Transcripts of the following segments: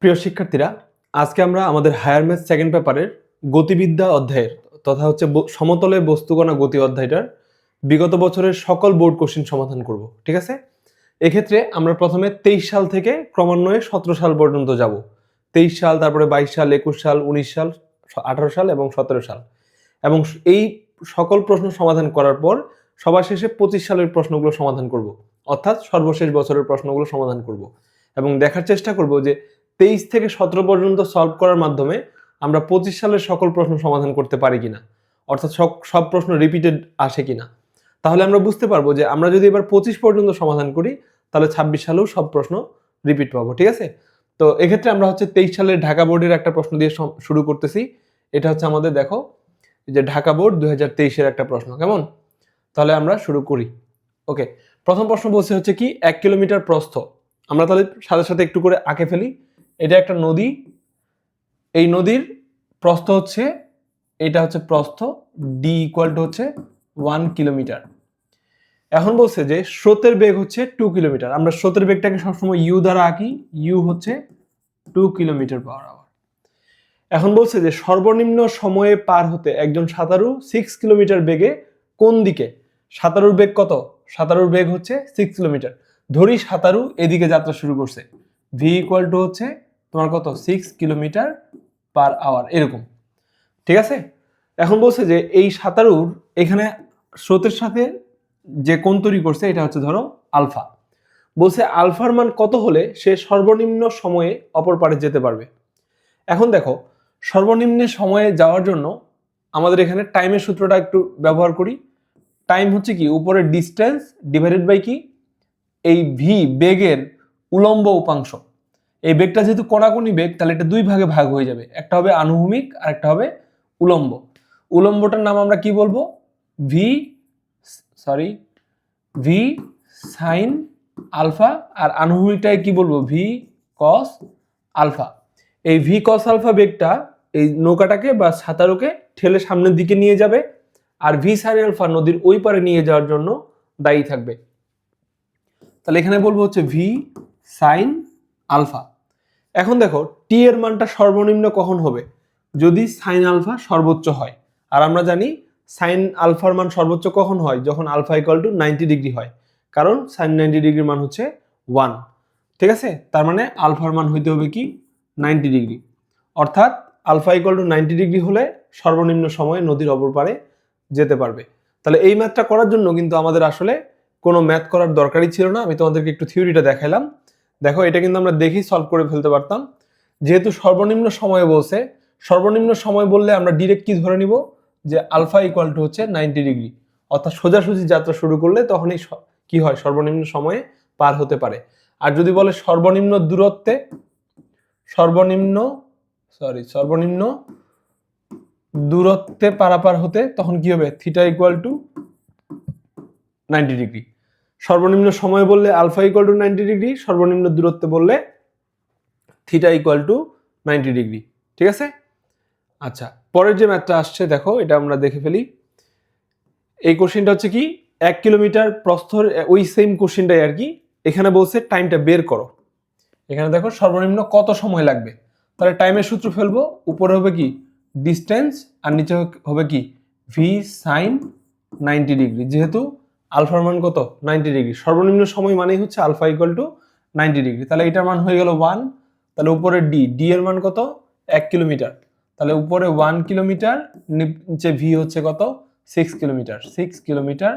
প্রিয় শিক্ষার্থীরা, আজকে আমরা আমাদের হায়ার ম্যাথ সেকেন্ড পেপারের গতিবিদ্যা অধ্যায়ের তথা হচ্ছে সমতলে বস্তুকণা গতি অধ্যায়টার বিগত বছরের সকল বোর্ড কোশ্চেন সমাধান করব। ঠিক আছে? এক্ষেত্রে আমরা প্রথমে 23 সাল থেকে ক্রমান্বয়ে 17 সাল পর্যন্ত যাব। 23 সাল, তারপরে 22 সাল, 21 সাল, 19 সাল, 18 সাল এবং 17 সাল। এবং এই সকল প্রশ্ন সমাধান করার পর সবার শেষে 25 সালের প্রশ্নগুলো সমাধান করব, অর্থাৎ সর্বশেষ বছরের প্রশ্নগুলো সমাধান করব এবং দেখার চেষ্টা করব যে 23 থেকে 17 পর্যন্ত সলভ করার মাধ্যমে আমরা 25 সালের সকল প্রশ্ন সমাধান করতে পারি কিনা, অর্থাৎ সব প্রশ্ন রিপিটেড আসে কিনা। তাহলে আমরা বুঝতে পারবো যে আমরা যদি এবার 25 পর্যন্ত সমাধান করি তাহলে 26 সালেও সব প্রশ্ন রিপিট পাবো। ঠিক আছে? তো এক্ষেত্রে আমরা হচ্ছে 23 সালের ঢাকা বোর্ডের একটা প্রশ্ন দিয়ে শুরু করতেছি। এটা হচ্ছে আমাদের দেখো যে ঢাকা বোর্ড 2023 এর একটা প্রশ্ন। কেমন? তাহলে আমরা শুরু করি। ওকে, প্রথম প্রশ্ন বলছে হচ্ছে কি 1 কিলোমিটার প্রস্থ। আমরা তাহলে সাথে সাথে একটু করে আঁকে ফেলি। এটা একটা নদী, এই নদীর প্রস্থ হচ্ছে, এটা হচ্ছে প্রস্থ, ডি ইকুয়াল টু হচ্ছে 1 কিলোমিটার। এখন বলছে যে স্রোতের বেগ হচ্ছে 2 কিলোমিটার। আমরা স্রোতের বেগটাকে সবসময় ইউ দ্বারা আঁকি, ইউ হচ্ছে 2 কিলোমিটার পার আওয়ার। এখন বলছে যে সর্বনিম্ন সময়ে পার হতে একজন সাঁতারু 6 কিলোমিটার বেগে কোন দিকে? সাঁতারুর বেগ কত? সাঁতারুর বেগ হচ্ছে 6 কিলোমিটার। ধরি সাঁতারু এদিকে যাত্রা শুরু করছে, ভি ইকুয়াল টু হচ্ছে তোমার কত? 6 কিলোমিটার পার আওয়ার, এরকম। ঠিক আছে? এখন বলছে যে এই সাঁতারুর এখানে স্রোতের সাথে যে কোণ তৈরি করছে এটা হচ্ছে ধরো আলফা। বলছে আলফার মান কত হলে সে সর্বনিম্ন সময়ে অপর পারে যেতে পারবে। এখন দেখো, সর্বনিম্ন সময়ে যাওয়ার জন্য আমাদের এখানে টাইমের সূত্রটা একটু ব্যবহার করি। টাইম হচ্ছে কি উপরের ডিস্টেন্স ডিভাইডেড বাই কি এই ভি বেগের উলম্ব উপাংশ। এই বেগটা যেহেতু কোণাকুণি বেগ, তাহলে এটা দুই ভাগে ভাগ হয়ে যাবে, একটা হবে আনুভূমিক আর একটা হবে উলম্ব। উলম্বটার নাম আমরা কি বলবো? ভি সাইন আলফা, আর আনুভূমিকটাকে কি বলবো? V cos alpha. এই ভি কস আলফা বেগটা এই নৌকাটাকে বা সাঁতারুকে ঠেলে সামনের দিকে নিয়ে যাবে, আর ভি সাইন আলফা নদীর ওই পারে নিয়ে যাওয়ার জন্য দায়ী থাকবে। তাহলে এখানে বলবো হচ্ছে ভি সাইন আলফা। এখন দেখো টি এর মানটা সর্বনিম্ন কখন হবে? যদি সাইন আলফা সর্বোচ্চ হয়। আর আমরা জানি সাইন আলফার মান সর্বোচ্চ কখন হয়? যখন আলফা ইকুয়াল টু 90 ডিগ্রি হয়, কারণ সাইন 90 ডিগ্রির মান হচ্ছে 1। ঠিক আছে? তার মানে আলফার মান হইতে হবে কি 90 ডিগ্রি, অর্থাৎ আলফা ইকুয়াল টু 90 ডিগ্রি হলে সর্বনিম্ন সময়ে নদীর অপর পারে যেতে পারবে। তাহলে এই ম্যাথটা করার জন্য কিন্তু আমাদের আসলে কোনো ম্যাথ করার দরকারই ছিল না। আমি তোমাদেরকে একটু থিওরিটা দেখাইলাম। দেখো, এটা কিন্তু আমরা দেখেই সলভ করে ফেলতে পারতাম। যেহেতু সর্বনিম্ন সময় বলছে, সর্বনিম্ন সময় বললে আমরা ডিরেক্ট কি ধরে নিব? যে আলফা ইকুয়াল টু হচ্ছে 90 ডিগ্রি, অর্থাৎ সোজাসুজি যাত্রা শুরু করলে তখনই কি হয়? সর্বনিম্ন সময়ে পার হতে পারে। আর যদি বলে সর্বনিম্ন দূরত্বে, সর্বনিম্ন দূরত্বে পারাপার হতে, তখন কি হবে? Theta equal to 90 degree. সর্বনিম্ন সময় বললে আলফা ইকুয়াল টু 90 ডিগ্রি, সর্বনিম্ন দূরত্বে বললে থিটা ইকুয়াল টু 90 ডিগ্রি। ঠিক আছে? আচ্ছা, পরের যে ম্যাথটা আসছে দেখো, এটা আমরা দেখে ফেলি। এই কোশ্চেনটা হচ্ছে কি 1 কিলোমিটার প্রস্থর, ওই সেম কোশ্চেনটাই আর কি। এখানে বলছে টাইমটা বের করো। এখানে দেখো সর্বনিম্ন কত সময় লাগবে। তাহলে টাইমের সূত্র ফেলবো। উপরে হবে কি ডিস্টেন্স, আর নিচে হবে কি ভি সাইন 90 ডিগ্রি। যেহেতু আলফার মান কত? 90 ডিগ্রি। সর্বনিম্ন সময় মানেই হচ্ছে আলফা ইকুয়াল টু 90 ডিগ্রি। তাহলে এটার মান হয়ে গেল 1। তাহলে উপরে ডি এর মান কত? 1 কিলোমিটার। তাহলে উপরে 1 কিলোমিটার, নিচে ভি হচ্ছে কত? 6 কিলোমিটার। 6 kilometre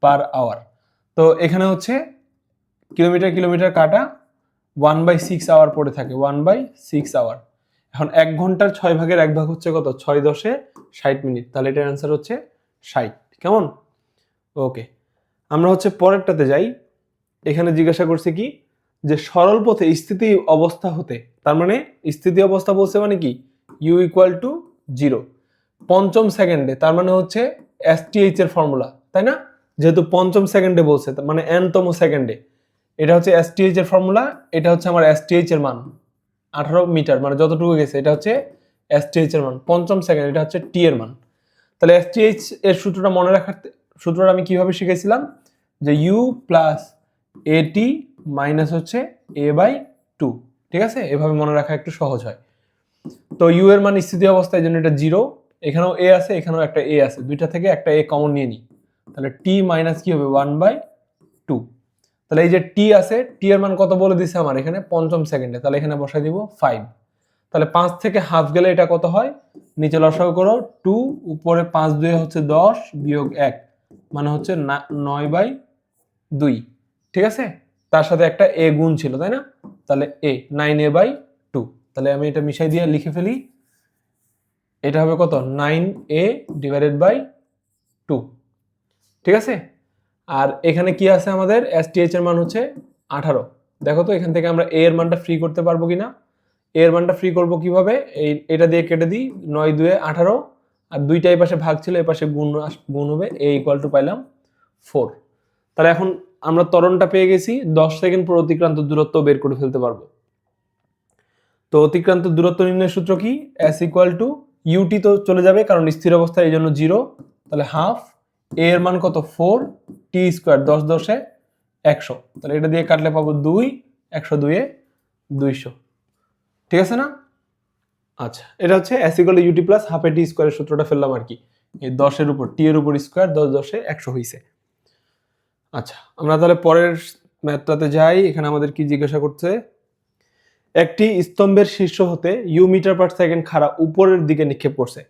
per hour. তো এখানে হচ্ছে কিলোমিটার কিলোমিটার কাটা 1/6 আওয়ার পড়ে থাকে, 1/6 আওয়ার। এখন 1 ঘন্টার 6 ভাগের 1 ভাগ হচ্ছে কত? 6 10 60 মিনিট। তাহলে এটার অ্যান্সার হচ্ছে 60। কেমন? ওকে, আমরা হচ্ছে পরেরটাতে যাই। এখানে জিজ্ঞাসা করছে কি যে সরল পথে স্থিতি অবস্থা হতে, তার মানে স্থিতি অবস্থা বলছে মানে কি ইউ ইকুয়াল টু 0 পঞ্চম সেকেন্ডে, তার মানে হচ্ছে এসটিএইচ এর ফর্মুলা, তাই না? যেহেতু পঞ্চম সেকেন্ডে বলছে, মানে n তম সেকেন্ডে, এটা হচ্ছে এসটিএইচ এর ফর্মুলা। এটা হচ্ছে আমার এসটিএইচ এর মান 18 মিটার, মানে যতটুকু গেছে এটা হচ্ছে এসটিএইচ এর মান পঞ্চম সেকেন্ড, এটা হচ্ছে টি এর মান। তাহলে এসটিএইচ এর সূত্রটা মনে রাখার, সূত্রটা আমি কিভাবে শিখেছিলাম? যে ইউ প্লাস এটি মাইনাস হচ্ছে a/2, ঠিক আছে, এভাবে মনে রাখা একটু সহজ হয়। তো ইউ এর মান স্থিতি অবস্থায়, এই জন্য এটা 0, এখানেও এ আছে, এখানেও একটা এ আছে, দুইটা থেকে একটা এ কমন নিয়ে নিই, তাহলে টি মাইনাস কি হবে 1/2। তাহলে এই যে টি আছে, টি এর মান কত বলে দিছে আমার এখানে 5ম সেকেন্ডে, তাহলে এখানে বসাই দিব 5। তাহলে 5 থেকে হাফ গেলে এটা কত হয়, নিচে লসাগু করো 2, উপরে 5 2 হচ্ছে 10 বিয়োগ 1 মানে হচ্ছে 9/2। ঠিক আছে, তার সাথে একটা এ গুণ ছিল তাই না, তাহলে এ 9a/2। তাহলে আমি এটা মিশাই দিয়ে লিখে ফেলি, এটা হবে কত 9a/2। ঠিক আছে, আর এখানে কি আছে আমাদের এসটিএইচ এর মান হচ্ছে 18। দেখো তো এখান থেকে আমরা এ এর মানটা ফ্রি করতে পারবো কিনা। এ এর মানটা ফ্রি করব কিভাবে, এটা দিয়ে কেটে দিই, 9 2 18, আর দুইটা এই পাশে ভাগ ছিল, এই পাশে গুণ হবে, a = পাইলাম 4। তাহলে এখন আমরা ত্বরণটা পেয়ে গেছি, 10 সেকেন্ড পর অতিক্রান্ত দূরত্ব বের করে ফেলতে পারবো। তো অতিক্রান্ত দূরত্ব নির্ণয়ের সূত্র কি, s = ut তো চলে যাবে কারণ স্থির অবস্থায়, এই জন্য 0, তাহলে হাফ a এর মান কত 4, t² 10 10 100, তাহলে এটা দিয়ে কাটলে পাবো 2, 100 2 200। ঠিক আছে না? আচ্ছা, এটা হচ্ছে s = ut + হাফ t² এর সূত্রটা ফেললাম আর কি, এই 10 এর উপর t এর উপর স্কয়ার 10 10 100 হইছে। আচ্ছা, আমরা তাহলে পরের ম্যাথটাতে যাই। এখানে আমাদের কি জিজ্ঞাসা করছে, একটি স্তম্ভের শীর্ষ হতে ইউ মিটার পার সেকেন্ড খাড়া উপরের দিকে নিক্ষেপ করছে।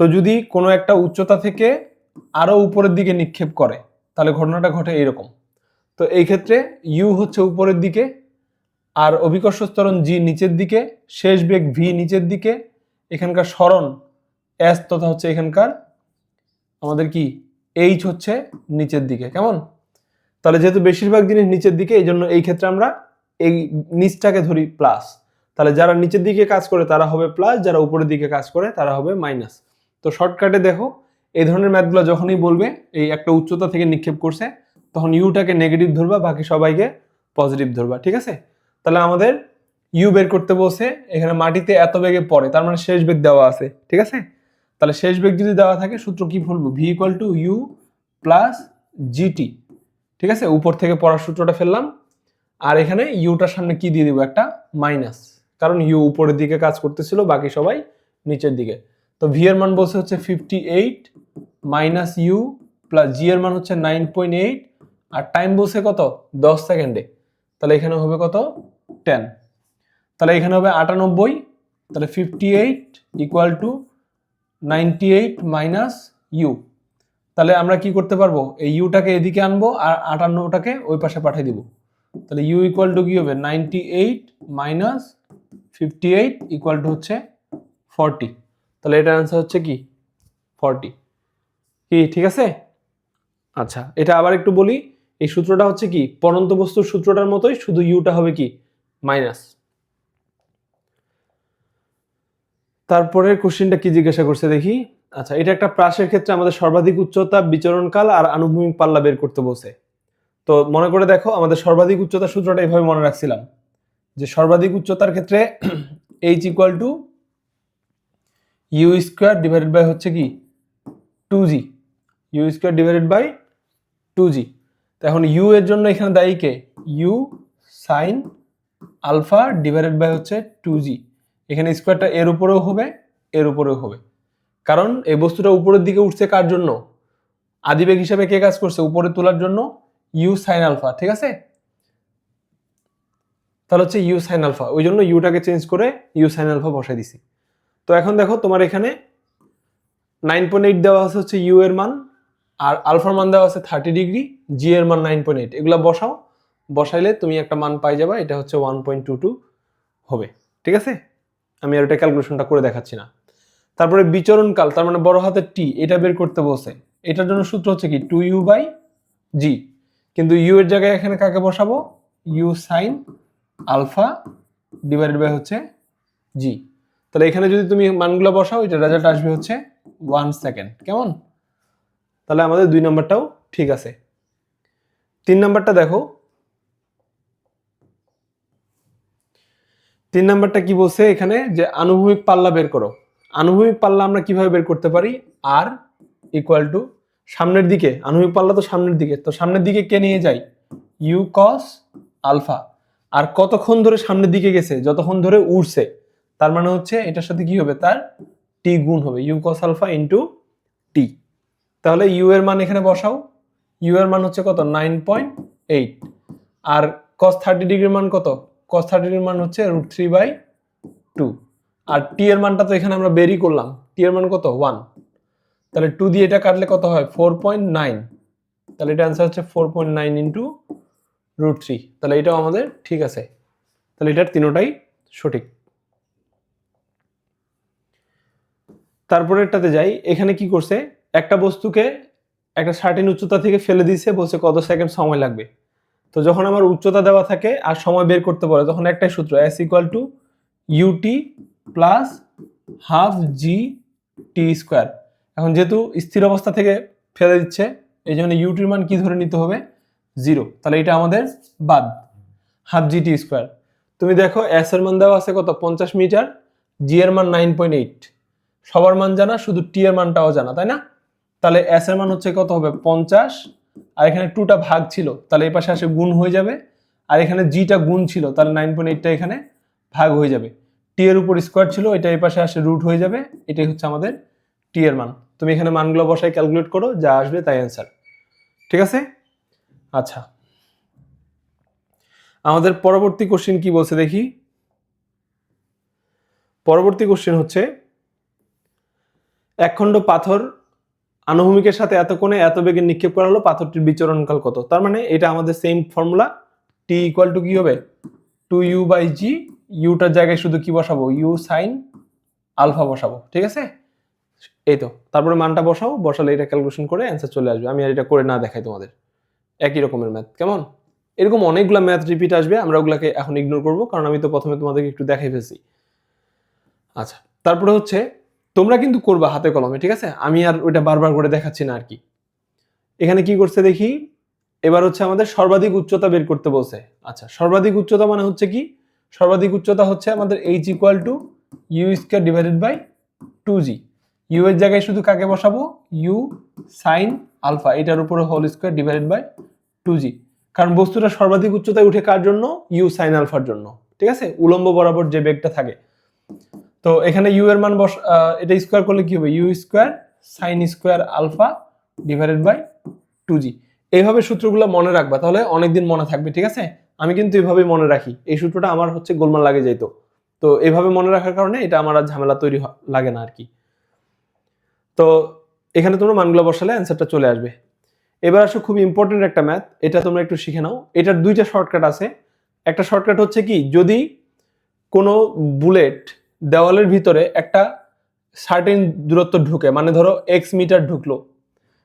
তো যদি কোনো একটা উচ্চতা থেকে আরো উপরের দিকে নিক্ষেপ করে তাহলে ঘটনাটা ঘটে এরকম। তো এই ক্ষেত্রে ইউ হচ্ছে উপরের দিকে, আর অভিকর্ষ ত্বরণ জি নিচের দিকে, শেষ বেগ ভি নিচের দিকে, এখানকার সরণ এস তথা হচ্ছে এখানকার আমাদের কি এইচ হচ্ছে নিচের দিকে। কেমন? তাহলে যেহেতু বেশিরভাগ জিনিস নিচের দিকে, এই জন্য এই ক্ষেত্রে আমরা এই নিচটাকে ধরি প্লাস। তাহলে যারা নিচের দিকে কাজ করে তারা হবে প্লাস, যারা উপরের দিকে কাজ করে তারা হবে মাইনাস। তো শর্টকাটে দেখো, এই ধরনের ম্যাথগুলো যখনই বলবে এই একটা উচ্চতা থেকে নিক্ষেপ করছে, তখন ইউটাকে নেগেটিভ ধরবা, বাকি সবাইকে পজিটিভ ধরবা। ঠিক আছে, তাহলে আমাদের ইউ বের করতে বলছে, এখানে মাটিতে এত বেগে পড়ে, তার মানে শেষ বেগ দেওয়া আছে। ঠিক আছে, তাহলে শেষ বেগ যদি দেওয়া থাকে সূত্র কি বলবো, ভি = ইউ প্লাস জিটি। ঠিক আছে, উপর থেকে পড়ার সূত্রটা ফেললাম, আর এখানে ইউটার সামনে কি দিয়ে দিব, একটা মাইনাস, কারণ ইউ উপরের দিকে কাজ করতেছিল, বাকি সবাই নিচের দিকে। তো ভি এর মান বলছে হচ্ছে 58 মাইনাস ইউ প্লাস জি এর মান হচ্ছে 9.8, আর টাইম বলছে কত 10 সেকেন্ডে, তাহলে এখানে হবে কত 10, তাহলে এখানে হবে 98, তাহলে 58 = 98 মাইনাস ইউ। তাহলে আমরা কি করতে পারবো, এই ইউটাকে এদিকে আনবো আর 58টাকে ওই পাশে পাঠিয়ে দিব। তাহলে ইউ = কি হবে 98 মাইনাস 58 = হচ্ছে 40। তাহলে এটার आंसर হচ্ছে কি 40। কি ঠিক আছে? আচ্ছা, এটা আবার একটু বলি, এই সূত্রটা হচ্ছে কি পরন্ত বস্তুর সূত্রটার মতোই, শুধু ইউটা হবে কি মাইনাস। তারপরের কোশ্চেনটা কি জিজ্ঞাসা করছে দেখি। আচ্ছা, এটা একটা প্রাসের ক্ষেত্রে আমাদের সর্বাধিক উচ্চতা, বিচরণকাল আর আনুভূমিক পাল্লা বের করতে বলছে। তো মনে করে দেখো, আমাদের সর্বাধিক উচ্চতার সূত্রটা এইভাবে মনে রাখছিলাম, যে সর্বাধিক উচ্চতার ক্ষেত্রে h = u² হচ্ছে কি 2g, u² / 2g। তো এখন u এর জন্য এখানে দায়ী কে, u sin আলফা হচ্ছে 2g। এখানে স্কোয়ারটা এর উপরেও হবে, এর উপরেও হবে, কারণ এই বস্তুটা উপরের দিকে উঠছে কার জন্য, আদিবেগ হিসাবে কে কাজ করছে, উপরে তোলার জন্য ইউ সাইন আলফা। ঠিক আছে, তাহলে হচ্ছে ইউ সাইন আলফা, ওই জন্য ইউটাকে চেঞ্জ করে ইউ সাইন আলফা বসাই দিছি। তো এখন দেখো, তোমার এখানে 9.8 দেওয়া আছে হচ্ছে ইউ এর মান, আর আলফার মান দেওয়া আছে 30 ডিগ্রি, জি এর মান 9.8, এগুলা বসাও, বসাইলে তুমি একটা মান পাই যাবা, এটা হচ্ছে 1.22 হবে। ঠিক আছে, আমি আর এটা ক্যালকুলেশনটা করে দেখাচ্ছি না। তারপরে বিচরণকাল, তার মানে বড় হাতের টি, এটা বের করতে বলছে। এটার জন্য সূত্র হচ্ছে কি 2u/g, কিন্তু ইউ এর জায়গায় এখানে কাকে বসাবো, ইউ সাইন আলফা / হচ্ছে জি। তাহলে এখানে যদি তুমি মানগুলো বসাও, এটা রেজাল্ট আসবে হচ্ছে 1 সেকেন্ড। কেমন? তাহলে আমাদের 2 নাম্বারটাও ঠিক আছে। 3 নাম্বারটা দেখো, 3 নাম্বারটা কি বলছে এখানে, যে আনুভূমিক পাল্লা বের করো। আনুভূমিক পাল্লা আমরা কিভাবে বের করতে পারি, আর = সামনের দিকে, আনুভূমিক পাল্লা তো সামনের দিকে, তো সামনের দিকে কে নিয়ে যায়, ইউ কস আলফা। আর কতক্ষণ ধরে সামনের দিকে গেছে, যতক্ষণ ধরে উড়ছে, তার মানে হচ্ছে এটার সাথে কি হবে, তার টি গুণ হবে, ইউ কস আলফা ইন্টু টি। তাহলে ইউ এর মান এখানে বসাও, ইউ এর মান হচ্ছে কত 9.8, আর cos 30 ডিগ্রির মান কত, cos 30 ডিগ্রির মান হচ্ছে √3/2, আর টি এর মানটা তো এখানে আমরা বেরই করলাম, টি এর মান কত 1, তাহলে 2 দিয়ে এটা কাটলে কত হয় 4.9, তাহলে এটা অ্যান্সার হচ্ছে 4.9 ইন্টু √3, তাহলে এটাও আমাদের ঠিক আছে, তাহলে এটার তিনোটাই সঠিক। তারপরেরটাতে যাই, এখানে কি করছে, একটা বস্তুকে একটা সার্টেন উচ্চতা থেকে ফেলে দিয়েছে, বলছে কত সেকেন্ড সময় লাগবে। তো যখন আমার উচ্চতা দেওয়া থাকে আর সময় বের করতে বলে, তখন একটাই সূত্র, s = ut প্লাস হাফ জি টি স্কোয়ার। এখন যেহেতু স্থির অবস্থা থেকে ফেলে দিচ্ছে, এই জন্য ইউটির মান কি ধরে নিতে হবে 0, তাহলে এটা আমাদের বাদ, হাফ জি টি স্কোয়ার। তুমি দেখো এস এর মান দেওয়া আছে কত 50 মিটার, জি এর মান 9.8, সবার মান জানা, শুধু টি এর মানটাও জানা, তাই না? তাহলে এস এর মান হচ্ছে কত হবে 50, আর এখানে 2টা ভাগ ছিল, তাহলে এই পাশে আসে গুণ হয়ে যাবে, আর এখানে জিটা গুণ ছিল, তাহলে 9.8টা এখানে ভাগ হয়ে যাবে, টি এর উপর স্কোয়ার ছিল, এটা এই পাশে আসে রুট হয়ে যাবে, এটাই হচ্ছে আমাদের টি এর মান। তুমি এখানে মানগুলো বসাই ক্যালকুলেট করো, যা আসবে তাই অ্যান্সার, ঠিক আছে? আচ্ছা, আমাদের পরবর্তী কোশ্চেন কি বলছে দেখি। পরবর্তী কোশ্চেন হচ্ছে, একখণ্ড পাথর আনুভূমিকের সাথে এত কোণে এত বেগে নিক্ষেপ করা হলো, পাথরটির বিচরণকাল কত? তার মানে এটা আমাদের same formula, T equal to কি হবে 2u/g, ইউটার জায়গায় শুধু কি বসাবো, ইউ সাইন আলফা বসাবো, ঠিক আছে? এই তো, তারপরে মানটা বসাও, বসালে এটা ক্যালকুলেশন করে অ্যান্সার চলে আসবে। আমি আর এটা করে না দেখাই তোমাদের, একই রকমের ম্যাথ, কেমন? এরকম অনেকগুলো ম্যাথ রিপিট আসবে, আমরা ওগুলাকে এখন ইগনোর করবো, কারণ আমি তো প্রথমে তোমাদেরকে একটু দেখাই ফেলছি। আচ্ছা, তারপরে হচ্ছে তোমরা কিন্তু করবা হাতে কলমে, ঠিক আছে? আমি আর ওইটা বারবার করে দেখাচ্ছি না আর কি। এখানে কি করছে দেখি, এবার হচ্ছে আমাদের সর্বাধিক উচ্চতা বের করতে বলছে। আচ্ছা, সর্বাধিক উচ্চতা মানে হচ্ছে কি, সর্বাধিক উচ্চতা হচ্ছে আমাদের h = u² / 2g। ইউ এর জায়গায় শুধু কাকে বসাবো, ইউ সাইন আলফা, এটার উপরে whole square divided by 2g, কারণ বস্তুটা সর্বাধিক উচ্চতায় উঠে কার জন্য, ইউ সাইন আলফার জন্য, ঠিক আছে? উলম্ব বরাবর যে বেগটা থাকে। তো এখানে ইউ এর মান এটা স্কোয়ার করলে কি হবে, u² sine square alpha divided by 2g। এইভাবে সূত্রগুলো মনে রাখবা, তাহলে অনেকদিন মনে থাকবে, ঠিক আছে? আমি কিন্তু এইভাবেই মনে রাখি, এই সূত্রটা আমার হচ্ছে গোলমাল লাগে যাইতো, তো এইভাবে মনে রাখার কারণে এটা আমার আর ঝামেলা তৈরি লাগে না আর কি। তো এখানে তোমরা মানগুলো বসালে অ্যান্সারটা চলে আসবে। এবার আসো খুব ইম্পর্টেন্ট একটা ম্যাথ, এটা তোমরা একটু শিখে নাও। এটার দুইটা শর্টকাট আছে। একটা শর্টকাট হচ্ছে কি, যদি কোনো বুলেট দেওয়ালের ভিতরে একটা সার্টেন দূরত্ব ঢুকে, মানে ধরো x মিটার ঢুকলো,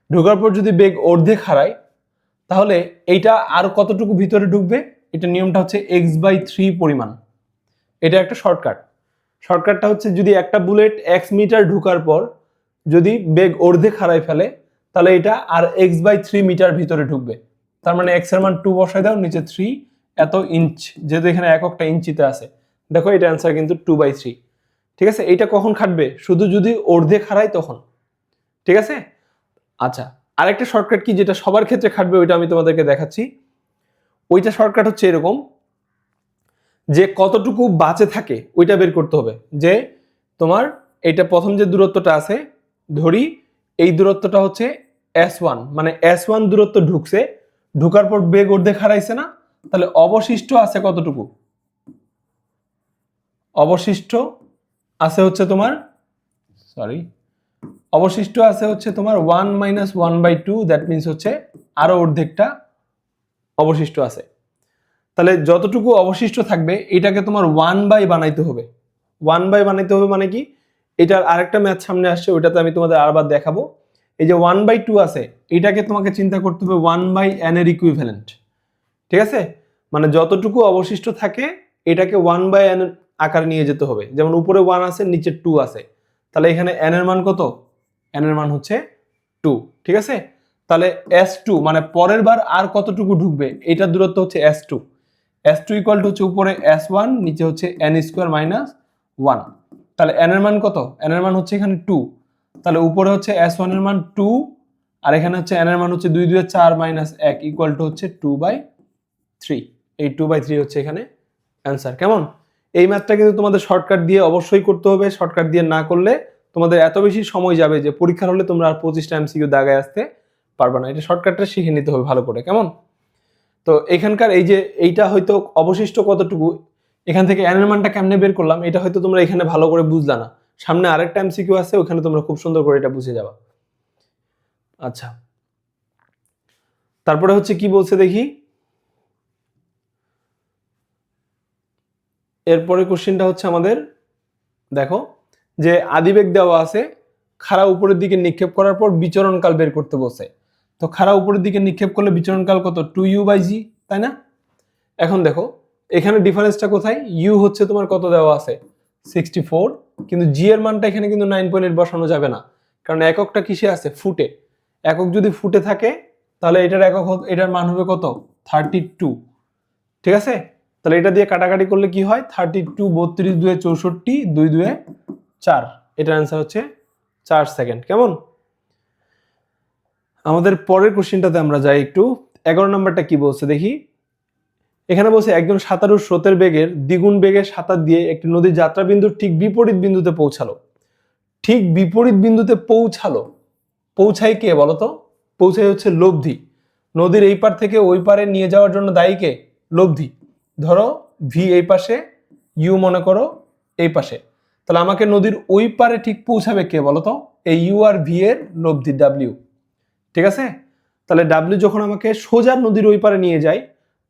ঢোকার পর যদি বেগ অর্ধেক হারায়, তাহলে এইটা আর কতটুকু ভিতরে ঢুকবে, এটা নিয়মটা হচ্ছে x/3 পরিমাণ। এটা একটা শর্টকাট। শর্টকাটটা হচ্ছে, যদি একটা বুলেট x মিটার ঢুকার পর যদি বেগ অর্ধেক হারায় ফেলে, তাহলে এটা আর x/3 মিটার ভিতরে ঢুকবে। তার মানে x এর মান 2 বসাই দাও, নিচে 3 এত ইঞ্চ, যেহেতু এখানে এককটা ইঞ্চিতে আছে, দেখো এটা অ্যান্সার কিন্তু 2/3, ঠিক আছে? এইটা কখন খাটবে, শুধু যদি অর্ধেক হারায় তখন, ঠিক আছে? আচ্ছা, আরেকটা শর্টকাট কি, যেটা সবার ক্ষেত্রে খাটবে, ওইটা আমি তোমাদেরকে দেখাচ্ছি। ওইটা শর্টকাট হচ্ছে এরকম, যে কতটুকু বাঁচে থাকে ওইটা বের করতে হবে। যে তোমার এটা প্রথম যে দূরত্বটা আছে, ধরি এই দূরত্বটা হচ্ছে s1, মানে s1 দূরত্ব ঢুকছে, ঢুকার পর বেগ অর্ধেক হারাইছে না, তাহলে অবশিষ্ট আছে কতটুকু, অবশিষ্ট আছে হচ্ছে তোমার, অবশিষ্ট আছে হচ্ছে তোমার 1 - 1/2, দ্যাট মিনস হচ্ছে আরো অর্ধেকটা অবশিষ্ট আছে। তাহলে যতটুকু অবশিষ্ট থাকবে এটাকে তোমার 1/, বানাইতে হবে। 1/, বানাইতে হবে মানে কি, এটার আরেকটা ম্যাথ সামনে আসছে, ওইটাতে আমি তোমাদের আরবার দেখাবো। এই যে 1/2 আছে, এটাকে তোমাকে চিন্তা করতে হবে 1/n এর ইকুইভ্যালেন্ট, ঠিক আছে? মানে যতটুকু অবশিষ্ট থাকে এটাকে 1/n আকারে নিয়ে যেতে হবে। যেমন উপরে 1 আছে, নিচে 2 আছে, তাহলে এখানে n এর মান কত, n এর মান হচ্ছে 2, ঠিক আছে? তাহলে s2 মানে পরের বার আর কতটুকু ঢুকবে, এটার দূরত্ব হচ্ছে s2। s2 ইকুয়াল টু হচ্ছে উপরে s1, নিচে হচ্ছে n² - 1। তাহলে n এর মান কত, n এর মান হচ্ছে এখানে 2, তাহলে উপরে হচ্ছে s1 এর মান 2, আর এখানে হচ্ছে n এর মান হচ্ছে 2 × 4 - 1 ইকুয়াল টু হচ্ছে 2/3। এই 2/3 হচ্ছে এখানে অ্যান্সার। কেমন? এই ম্যাথটা কিন্তু তোমাদের শর্টকাট দিয়ে অবশ্যই করতে হবে। শর্টকাট দিয়ে না করলে তোমাদের এত বেশি সময় যাবে যে পরীক্ষার হলে তোমরা আর 25টা এমসিকিউ দাগায় আসতে পারবে না। এটা শর্টকাটটা শিখে নিতে হবে ভালো করে। কেমন? তো এখানকার এই যে এইটা হয়তো অবশিষ্ট কতটুকু, এখান থেকে n এর মানটা কেমনে বের করলাম এটা হয়তো তোমরা এখানে ভালো করে বুঝলা না। সামনে আরেকটা এমসিকিউ আছে, ওখানে তোমরা খুব সুন্দর করে এটা বুঝে যাবা। আচ্ছা, তারপরে হচ্ছে কি বলছে দেখি। এরপরে কোশ্চেনটা হচ্ছে আমাদের, দেখো যে আদিবেগ দেওয়া আছে, খাড়া উপরের দিকে নিক্ষেপ করার পর বিচরণকাল বের করতে বলছে। তো খাড়া উপরের দিকে নিক্ষেপ করলে বিচরণকাল কত? 2u/g, তাই না? এখন দেখো এখানে ডিফারেন্সটা কোথায়? u হচ্ছে তোমার কত দেওয়া আছে? 64, কিন্তু g এর মানটা এখানে কিন্তু 9.8 বসানো যাবে না, কারণ এককটা কিসে আছে? ফুটে। একক যদি ফুটে থাকে তাহলে এটার এটার মান হবে কত? 32। ঠিক আছে, তাহলে এটা দিয়ে কাটাকাটি করলে কি হয়? 32, 32 2 64, 2 2 4, এটার অ্যান্সার হচ্ছে 4 সেকেন্ড। কেমন? আমাদের পরের কোশ্চেনটাতে আমরা যাই একটু। 11 নম্বরটা কি বলছে দেখি। এখানে বলছে একজন সাঁতারু স্রোতের বেগের দ্বিগুণ বেগে সাঁতার দিয়ে একটি নদীর যাত্রা বিন্দুর ঠিক বিপরীত বিন্দুতে পৌঁছালো। ঠিক বিপরীত বিন্দুতে পৌঁছালো, পৌঁছায় কে বলতো? পৌঁছায় হচ্ছে লব্ধি। নদীর এই পার থেকে ওই পারে নিয়ে যাওয়ার জন্য দায়ী কে? লব্ধি। ধরো ভি এই পাশে, ইউ মনে করো এই পাশে, তাহলে আমাকে নদীর ওই পারে ঠিক পৌঁছাবে কে বলতো? এই ইউ আর ভি এর লব্ধি ডাব্লিউ। ঠিক আছে, তাহলে ডাব্লিউ যখন আমাকে সোজা নদীর ওই পারে নিয়ে যায়,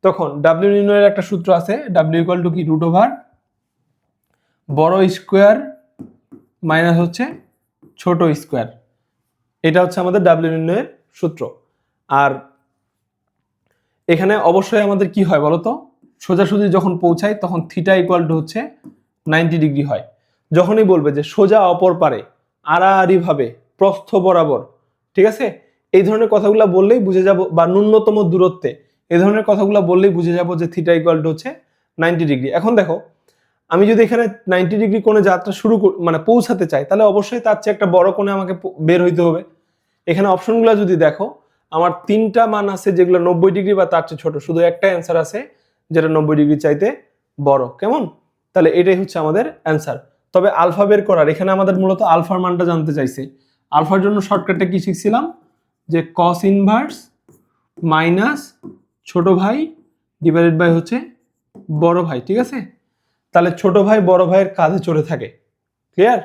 তখন ডাব্লিউ নির্ণয়ের একটা সূত্র আছে, ডাব্লিউ ইকুয়াল টু কি? রুট ওভার বড় স্কোয়ার মাইনাস হচ্ছে ছোট স্কোয়ার। এটা হচ্ছে আমাদের ডাব্লিউ নির্ণয়ের সূত্র। আর এখানে অবশ্যই আমাদের কি হয় বলতো? সোজাসুজি যখন পৌঁছায় তখন থিটা ইকুয়াল টু হচ্ছে 90 ডিগ্রি হয়। যখনই বলবে যে সোজা অপর পারে আড়াআড়ি ভাবে প্রস্থ বরাবর, ঠিক আছে, এই ধরনের কথাগুলো বললেই বুঝে যাব, বা ন্যূনতম দূরত্বে এই ধরনের কথাগুলো বললেই বুঝে যাব যে থিটা ইকুয়াল টু হচ্ছে 90 ডিগ্রি। এখন দেখো আমি যদি এখানে 90 ডিগ্রি কোণে যাত্রা মানে পৌঁছাতে চাই, তাহলে অবশ্যই তার চেয়ে একটা বড় কোণে আমাকে বের হইতে হবে। এখানে অপশনগুলো যদি দেখো, আমার 3টা মান আছে যেগুলো 90 ডিগ্রি বা তার চেয়ে ছোট, শুধু একটা অ্যান্সার আছে যেটা 90 ডিগ্রি চাইতে বড়। কেমন? তাহলে এটাই হচ্ছে আমাদের অ্যান্সার। তবে আলফা বের করার, এখানে আমাদের মূলত আলফার মানটা জানতে চাইছে। আলফার জন্য শর্টকাটটা কি শিখছিলাম? যে কস ইনভার্স মাইনাস ছোট ভাই ডিভাইডেড বাই হচ্ছে বড় ভাই। ঠিক আছে, তাহলে ছোট ভাই বড় ভাইয়ের কাঁধে চড়ে থাকে। ক্লিয়ার?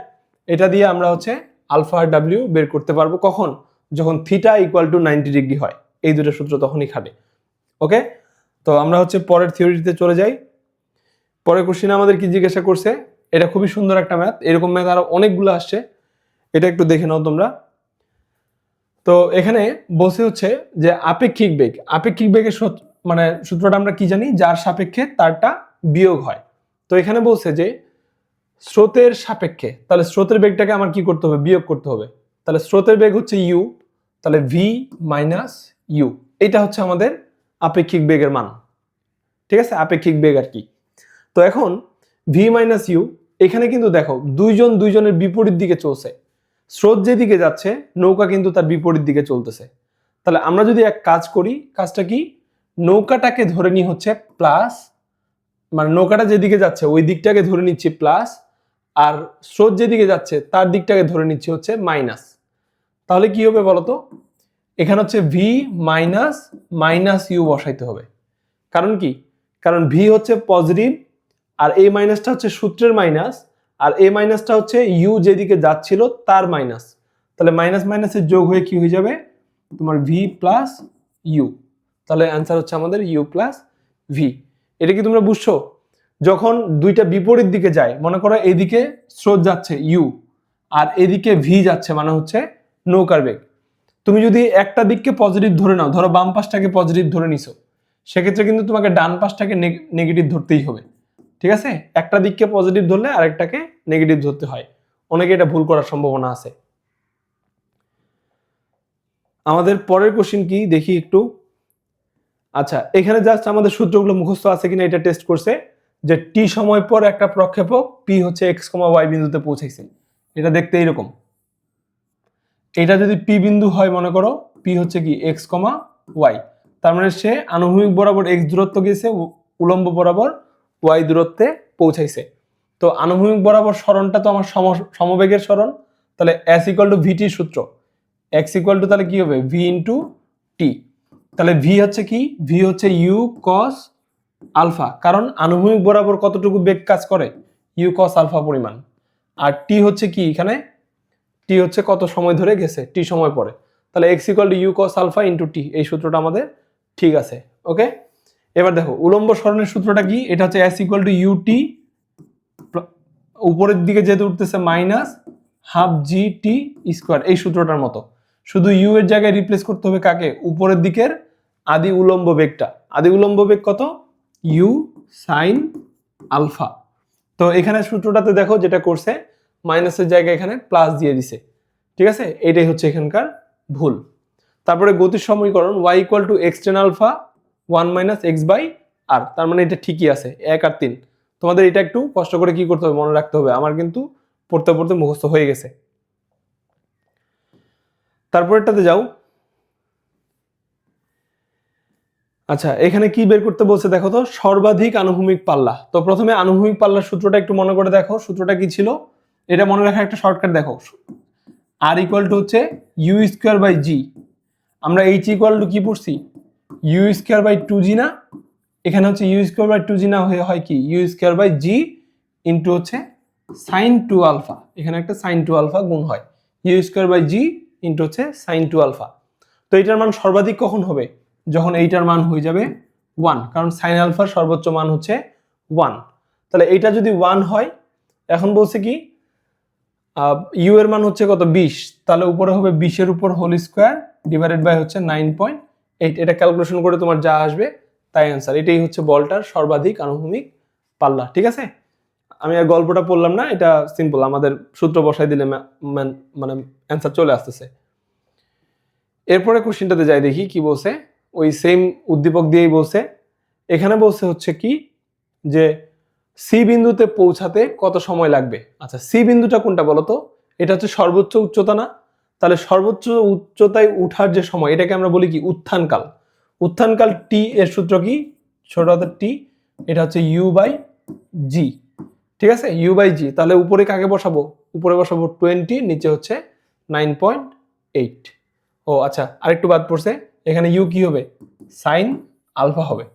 এটা দিয়ে আমরা হচ্ছে আলফা আর ডাব্লিউ বের করতে পারবো। কখন? যখন থিটা ইকুয়াল টু 90 ডিগ্রি হয়, এই দুটো সূত্র তখনই খাটে। ওকে, তো আমরা হচ্ছে পরের থিওরিতে চলে যাই। পরের কোশ্চেনে আমাদের কি জিজ্ঞাসা করছে, এটা খুবই সুন্দর একটা ম্যাথ, এরকম ম্যাথ আরো অনেকগুলো আসছে, এটা একটু দেখে নাও তোমরা। তো এখানে বলছে হচ্ছে যে আপেক্ষিক বেগ, আপেক্ষিক বেগের মানে সূত্রটা আমরা কি জানি? যার সাপেক্ষে তারটা বিয়োগ হয়। তো এখানে বলছে যে স্রোতের সাপেক্ষে, তাহলে স্রোতের বেগটাকে আমার কি করতে হবে? বিয়োগ করতে হবে। তাহলে স্রোতের বেগ হচ্ছে ইউ, তাহলে ভি মাইনাস ইউ, এটা হচ্ছে আমাদের আপেক্ষিক বেগের মান। ঠিক আছে, আপেক্ষিক বেগ আর কি। তো এখন ভি মাইনাস ইউ, এখানে কিন্তু দেখো দুইজন দুইজনের বিপরীত দিকে চলছে। স্রোত যেদিকে যাচ্ছে নৌকা কিন্তু তার বিপরীত দিকে চলতেছে। তাহলে আমরা যদি এক কাজ করি, কাজটা কি? নৌকাটাকে ধরে নিই হচ্ছে প্লাস, মানে নৌকাটা যেদিকে যাচ্ছে ওই দিকটাকে ধরে নিচ্ছি প্লাস, আর স্রোত যেদিকে যাচ্ছে তার দিকটাকে ধরে নিচ্ছি হচ্ছে মাইনাস। তাহলে কি হবে বলতো? এখানে হচ্ছে ভি মাইনাস মাইনাস ইউ বসাইতে হবে। কারণ কি? কারণ ভি হচ্ছে পজিটিভ, আর এই মাইনাসটা হচ্ছে সূত্রের মাইনাস, আর এই মাইনাসটা হচ্ছে ইউ যেদিকে যাচ্ছিল তার মাইনাস। তাহলে মাইনাস মাইনাসের যোগ হয়ে কি হয়ে যাবে? তোমার ভি প্লাস ইউ। তাহলে অ্যান্সার হচ্ছে আমাদের ইউ প্লাস ভি। এটা কি তোমরা বুঝছো? যখন দুইটা বিপরীত দিকে যায়, মনে করো এইদিকে স্রোত যাচ্ছে ইউ আর এদিকে ভি যাচ্ছে, মানে হচ্ছে নৌকার বেগ। তুমি যদি একটা দিককে পজিটিভ ধরে নাও, ধরো বাম পাশটাকে পজিটিভ ধরে নিছো, সেক্ষেত্রে কিন্তু তোমাকে ডান পাশটাকে নেগেটিভ ধরতেই হবে। ঠিক আছে, একটা দিককে পজিটিভ ধরলে আরেকটাকে নেগেটিভ ধরতে হয়। অনেকে এটা ভুল করার সম্ভাবনা আছে। আমাদের পরের কোশ্চেন কি দেখি একটু। আচ্ছা, এখানে জাস্ট আমাদের সূত্রগুলো মুখস্থ আছে কিনা এটা টেস্ট করছে, যে টি সময় পর একটা প্রক্ষেপক পি হচ্ছে এক্স কমা ওয়াই বিন্দুতে পৌঁছাইছে। এটা দেখতে এইরকম। এটা যদি পি বিন্দু হয়, মনে করো পি হচ্ছে কি এক্স কমা ওয়াই, তার মানে সে আনুভূমিক বরাবর এক্স দূরত্ব গেছে, উলম্ব বরাবর ওয়াই দূরত্বে পৌঁছাইছে। তো আনুভূমিক বরাবর সরণটা তো আমার সমবেগের সরণ, তাহলে এস ইকুয়াল টু ভিটির সূত্র, এক্স ইকুয়াল টু তাহলে কি হবে ভি ইন্টু টি। তাহলে ভি হচ্ছে কি, ভি হচ্ছে ইউ কস আলফা, কারণ আনুভূমিক বরাবর কতটুকু বেগ কাজ করে, ইউ কস আলফা পরিমাণ। আর টি হচ্ছে কি, এখানে টি হচ্ছে কত সময় ধরে গেছে, টি সময় পরে। তাহলে x equal to u cos alpha into t, এই সূত্রটা আমাদের ঠিক আছে। ওকে, এবার দেখো উলম্ব সরণের সূত্রটা কি, এটা হচ্ছে S equal to U T, উপরের দিকে যেহেতু উঠতেছে মাইনাস হাফ জি টি স্কোয়ার, এই সূত্রটার মতো। শুধু ইউ এর জায়গায় রিপ্লেস করতে হবে কাকে, উপরের দিকের আদি উলম্ব বেগটা। আদি উলম্ব বেগ কত, ইউ সাইন আলফা। তো এখানে সূত্রটাতে দেখো যেটা করছে, মাইনাসের জায়গায় এখানে প্লাস দিয়ে দিছে, ঠিক আছে, এটাই হচ্ছে এখানকার ভুল। তারপরে গতির সমীকরণ y equal to x tan alpha 1 minus x by R, তার মানে এটা ঠিকই আছে 1 আর 3। তোমাদের এটা একটু কষ্ট করে কি করতে হবে, মনে রাখতে হবে, আমার কিন্তু পড়তে পড়তে মুখস্থ হয়ে গেছে। তারপরেরটাতে যাও। আচ্ছা, এখানে কি বের করতে বলছে দেখো তো, সর্বাধিক আনুভূমিক পাল্লা। তো প্রথমে আনুভূমিক পাল্লার সূত্রটা একটু মনে করে দেখো, সূত্রটা কি ছিল, এটা মনে রাখার একটা শর্টকাট দেখো, আর ইকুয়াল টু হচ্ছে ইউ স্কোয়ার বাই জি। আমরা এইচ ইকুয়াল টু কি পড়ছি, u square by two g না, এখানে হচ্ছে u square by two g না হয়ে হয় কি u square by g into হচ্ছে সাইন টু আলফা, এখানে একটা সাইন টু আলফা গুণ হয়, u square by g into হচ্ছে সাইন টু আলফা। তো এইটার মান সর্বাধিক কখন হবে, যখন এইটার মান হয়ে যাবে 1, কারণ সাইন আলফার সর্বোচ্চ মান হচ্ছে 1। তাহলে এইটা যদি 1 হয়, এখন বলছে কি ইউ এর মান হচ্ছে কত 20, তাহলে উপরে হবে 20 এর উপর হোল স্কোয়ার ডিভাইডেড বাই হচ্ছে 9.8। এটা ক্যালকুলেশন করে তোমার যা আসবে তাই অ্যান্সার। এটাই হচ্ছে বলটার সর্বাধিক আনুভূমিক পাল্লা, ঠিক আছে। আমি আর গল্পটা পড়লাম না, এটা সিম্পল, আমাদের সূত্র বসাই দিলে মানে অ্যান্সার চলে আসতেছে। এরপরে কোশ্চেনটাতে যাই দেখি কি বলছে, ওই সেম উদ্দীপক দিয়েই বলছে। এখানে বলছে হচ্ছে কি যে সি বিন্দুতে পৌঁছাতে কত সময় লাগবে। আচ্ছা, সি বিন্দুটা কোনটা বলো তো, এটা হচ্ছে সর্বোচ্চ উচ্চতা না, তাহলে সর্বোচ্চ উচ্চতায় উঠার যে সময়, এটাকে আমরা বলি কি উত্থানকাল। উত্থানকাল টি এর সূত্র কি, ছোট হাতের টি, এটা হচ্ছে ইউ বাই জি, ঠিক আছে, ইউ বাই জি। তাহলে উপরে কাকে বসাবো, উপরে বসাবো 20, নিচে হচ্ছে 9.8। ও আচ্ছা, আরেকটু বাদ পড়ছে, এখানে ইউ কি হবে, সাইন আলফা হবে,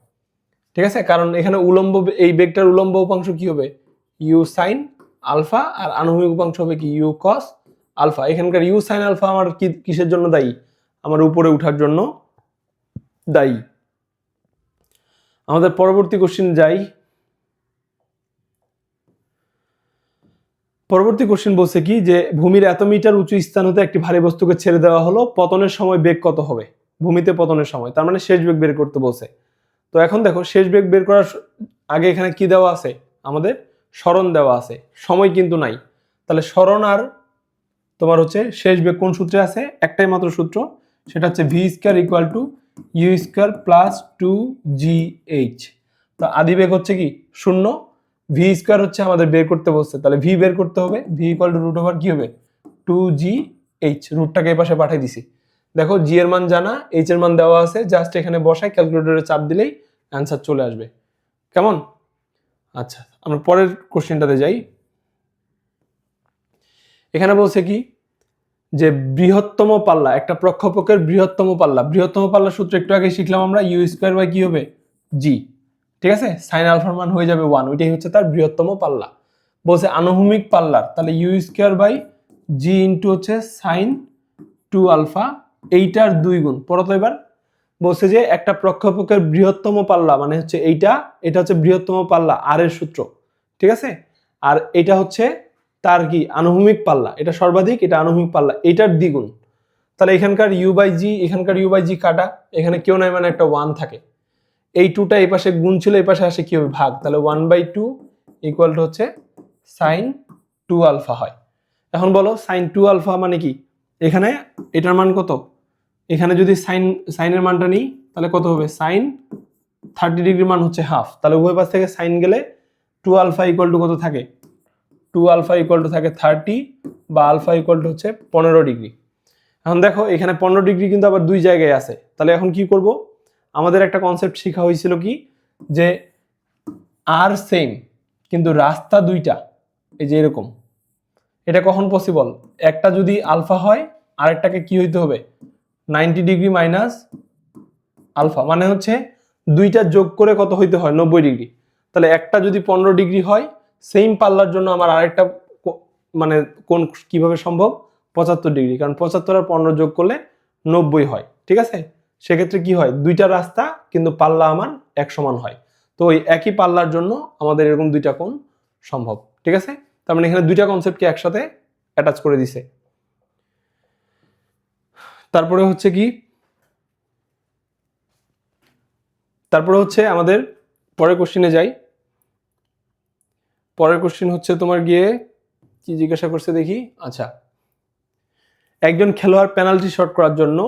ঠিক আছে, কারণ এখানে উলম্ব, এই বেগটার উলম্ব উপাংশ কি হবে ইউ সাইন আলফা, আর আনুভূমিক উপাংশ হবে কি ইউ কস আলফা। এখানকার ইউ সাইন আলফা আমার কিসের জন্য দায়ী, আমার উপরে উঠার জন্য দায়ী। আমাদের পরবর্তী কোশ্চেন যাই। পরবর্তী কোশ্চেন বলছে কি যে ভূমির এত মিটার উঁচু স্থান হতে একটি ভারী বস্তুকে ছেড়ে দেওয়া হলো, পতনের সময় বেগ কত হবে, ভূমিতে পতনের সময়, তার মানে শেষ বেগ বের করতে বলছে। তো এখন দেখো শেষ বেগ বের করার আগে এখানে কি দেওয়া আছে, আমাদের সরণ দেওয়া আছে, সময় কিন্তু নাই। তাহলে সরণ আর তোমার হচ্ছে শেষ বেগ কোন সূত্রে আছে, একটাই মাত্র সূত্র, সেটা হচ্ছে V square equal to u square plus 2gh। তো আদি বেগ হচ্ছে কি 0, ভি স্কয়ার হচ্ছে আমাদের বের করতে বলছে, তাহলে ভি বের করতে হবে, V equal to root over কি হবে 2gh, রুটটাকে এই পাশে পাঠিয়ে দিছি। দেখো জি এর মান জানা, এইচ এর মান দেওয়া আছে, জাস্ট এখানে বসাই ক্যালকুলেটরে চাপ দিলেই অ্যান্সার চলে আসবে। কেমন? আচ্ছা, আমরা পরের কোশ্চেনটাতে যাই। এখানে বলছে কি যে বৃহত্তম পাল্লা, একটা প্রক্ষেপকের বৃহত্তম পাল্লা, বৃহত্তম পাল্লার সূত্র একটু আগে শিখলাম আমরা, ইউ স্কয়ার বাই কি হবে জি, ঠিক আছে, সাইন আলফার মান হয়ে যাবে 1, ওইটাই হচ্ছে তার বৃহত্তম পাল্লা। বলছে আনুভূমিক পাল্লার, তাহলে u square by g into হচ্ছে সাইন 2 আলফা, এইটার 2 গুণ। পরত এবার বলছে যে একটা প্রক্ষেপকের বৃহত্তম পাল্লা মানে হচ্ছে এইটা, এটা হচ্ছে বৃহত্তম পাল্লা আর এর সূত্র, ঠিক আছে, আর এটা হচ্ছে তার কি আনুভূমিক পাল্লা, এটা সর্বাধিক, এটা আনুভূমিক পাল্লা, এটার দ্বিগুণ। তাহলে এখানকার ইউ বাই জি, এখানকার ইউ বাই জি কাটা, এখানে কেউ নাই মানে একটা 1 থাকে, এই 2টা এই পাশে গুণ ছিল, এই পাশে আসে কি হবে ভাগ, তাহলে 1/2 ইকুয়াল টু হচ্ছে সাইন 2 আলফা হয়। এখন বলো সাইন 2 আলফা মানে কি, এখানে এটার মান কত, এখানে যদি সাইনের মানটা নিই তাহলে কত হবে, সাইন 30 ডিগ্রি মান হচ্ছে হাফ, তাহলে উভয় পাশ থেকে সাইন গেলে 2 আলফা ইকুয়াল টু কত থাকে, 2 আলফা ইকুয়াল টু থাকে 30, বা আলফা ইকুয়াল টু হচ্ছে 15 ডিগ্রি। এখন দেখো এখানে 15 ডিগ্রি কিন্তু আবার দুই জায়গায় আছে, তাহলে এখন কি করব, আমাদের একটা কনসেপ্ট শেখা হয়েছিল কি যে আর সেম, কিন্তু রাস্তা দুইটা, এই যে এরকম। এটা কখন পসিবল? একটা যদি আলফা হয় আরেকটাকে কি হইতে হবে 90 ডিগ্রি মাইনাস আলফা, মানে হচ্ছে দুইটা যোগ করে কত হইতে হয় 90 ডিগ্রি। তাহলে একটা যদি 15 ডিগ্রি হয়, সেম পাল্লার জন্য আমার আরেকটা মানে কোন কিভাবে সম্ভব 75 ডিগ্রি, কারণ 75 আর 15 যোগ করলে 90 হয়। ঠিক আছে, সেক্ষেত্রে কি হয় দুইটা রাস্তা কিন্তু পাল্লা আমার এক সমান হয়। তো ওই একই পাল্লার জন্য আমাদের এরকম দুইটা কোণ সম্ভব। ঠিক আছে, তার মানে এখানে দুইটা কনসেপ্টকে একসাথে অ্যাটাচ করে দিছে। তারপরে হচ্ছে কি, তারপরে হচ্ছে আমাদের পরের কোশ্চিনে যাই। পরের কোশ্চিন হচ্ছে তোমার গিয়ে কি জিজ্ঞাসা করছে দেখি। আচ্ছা, একজন খেলোয়াড় পেনাল্টি শট করার জন্য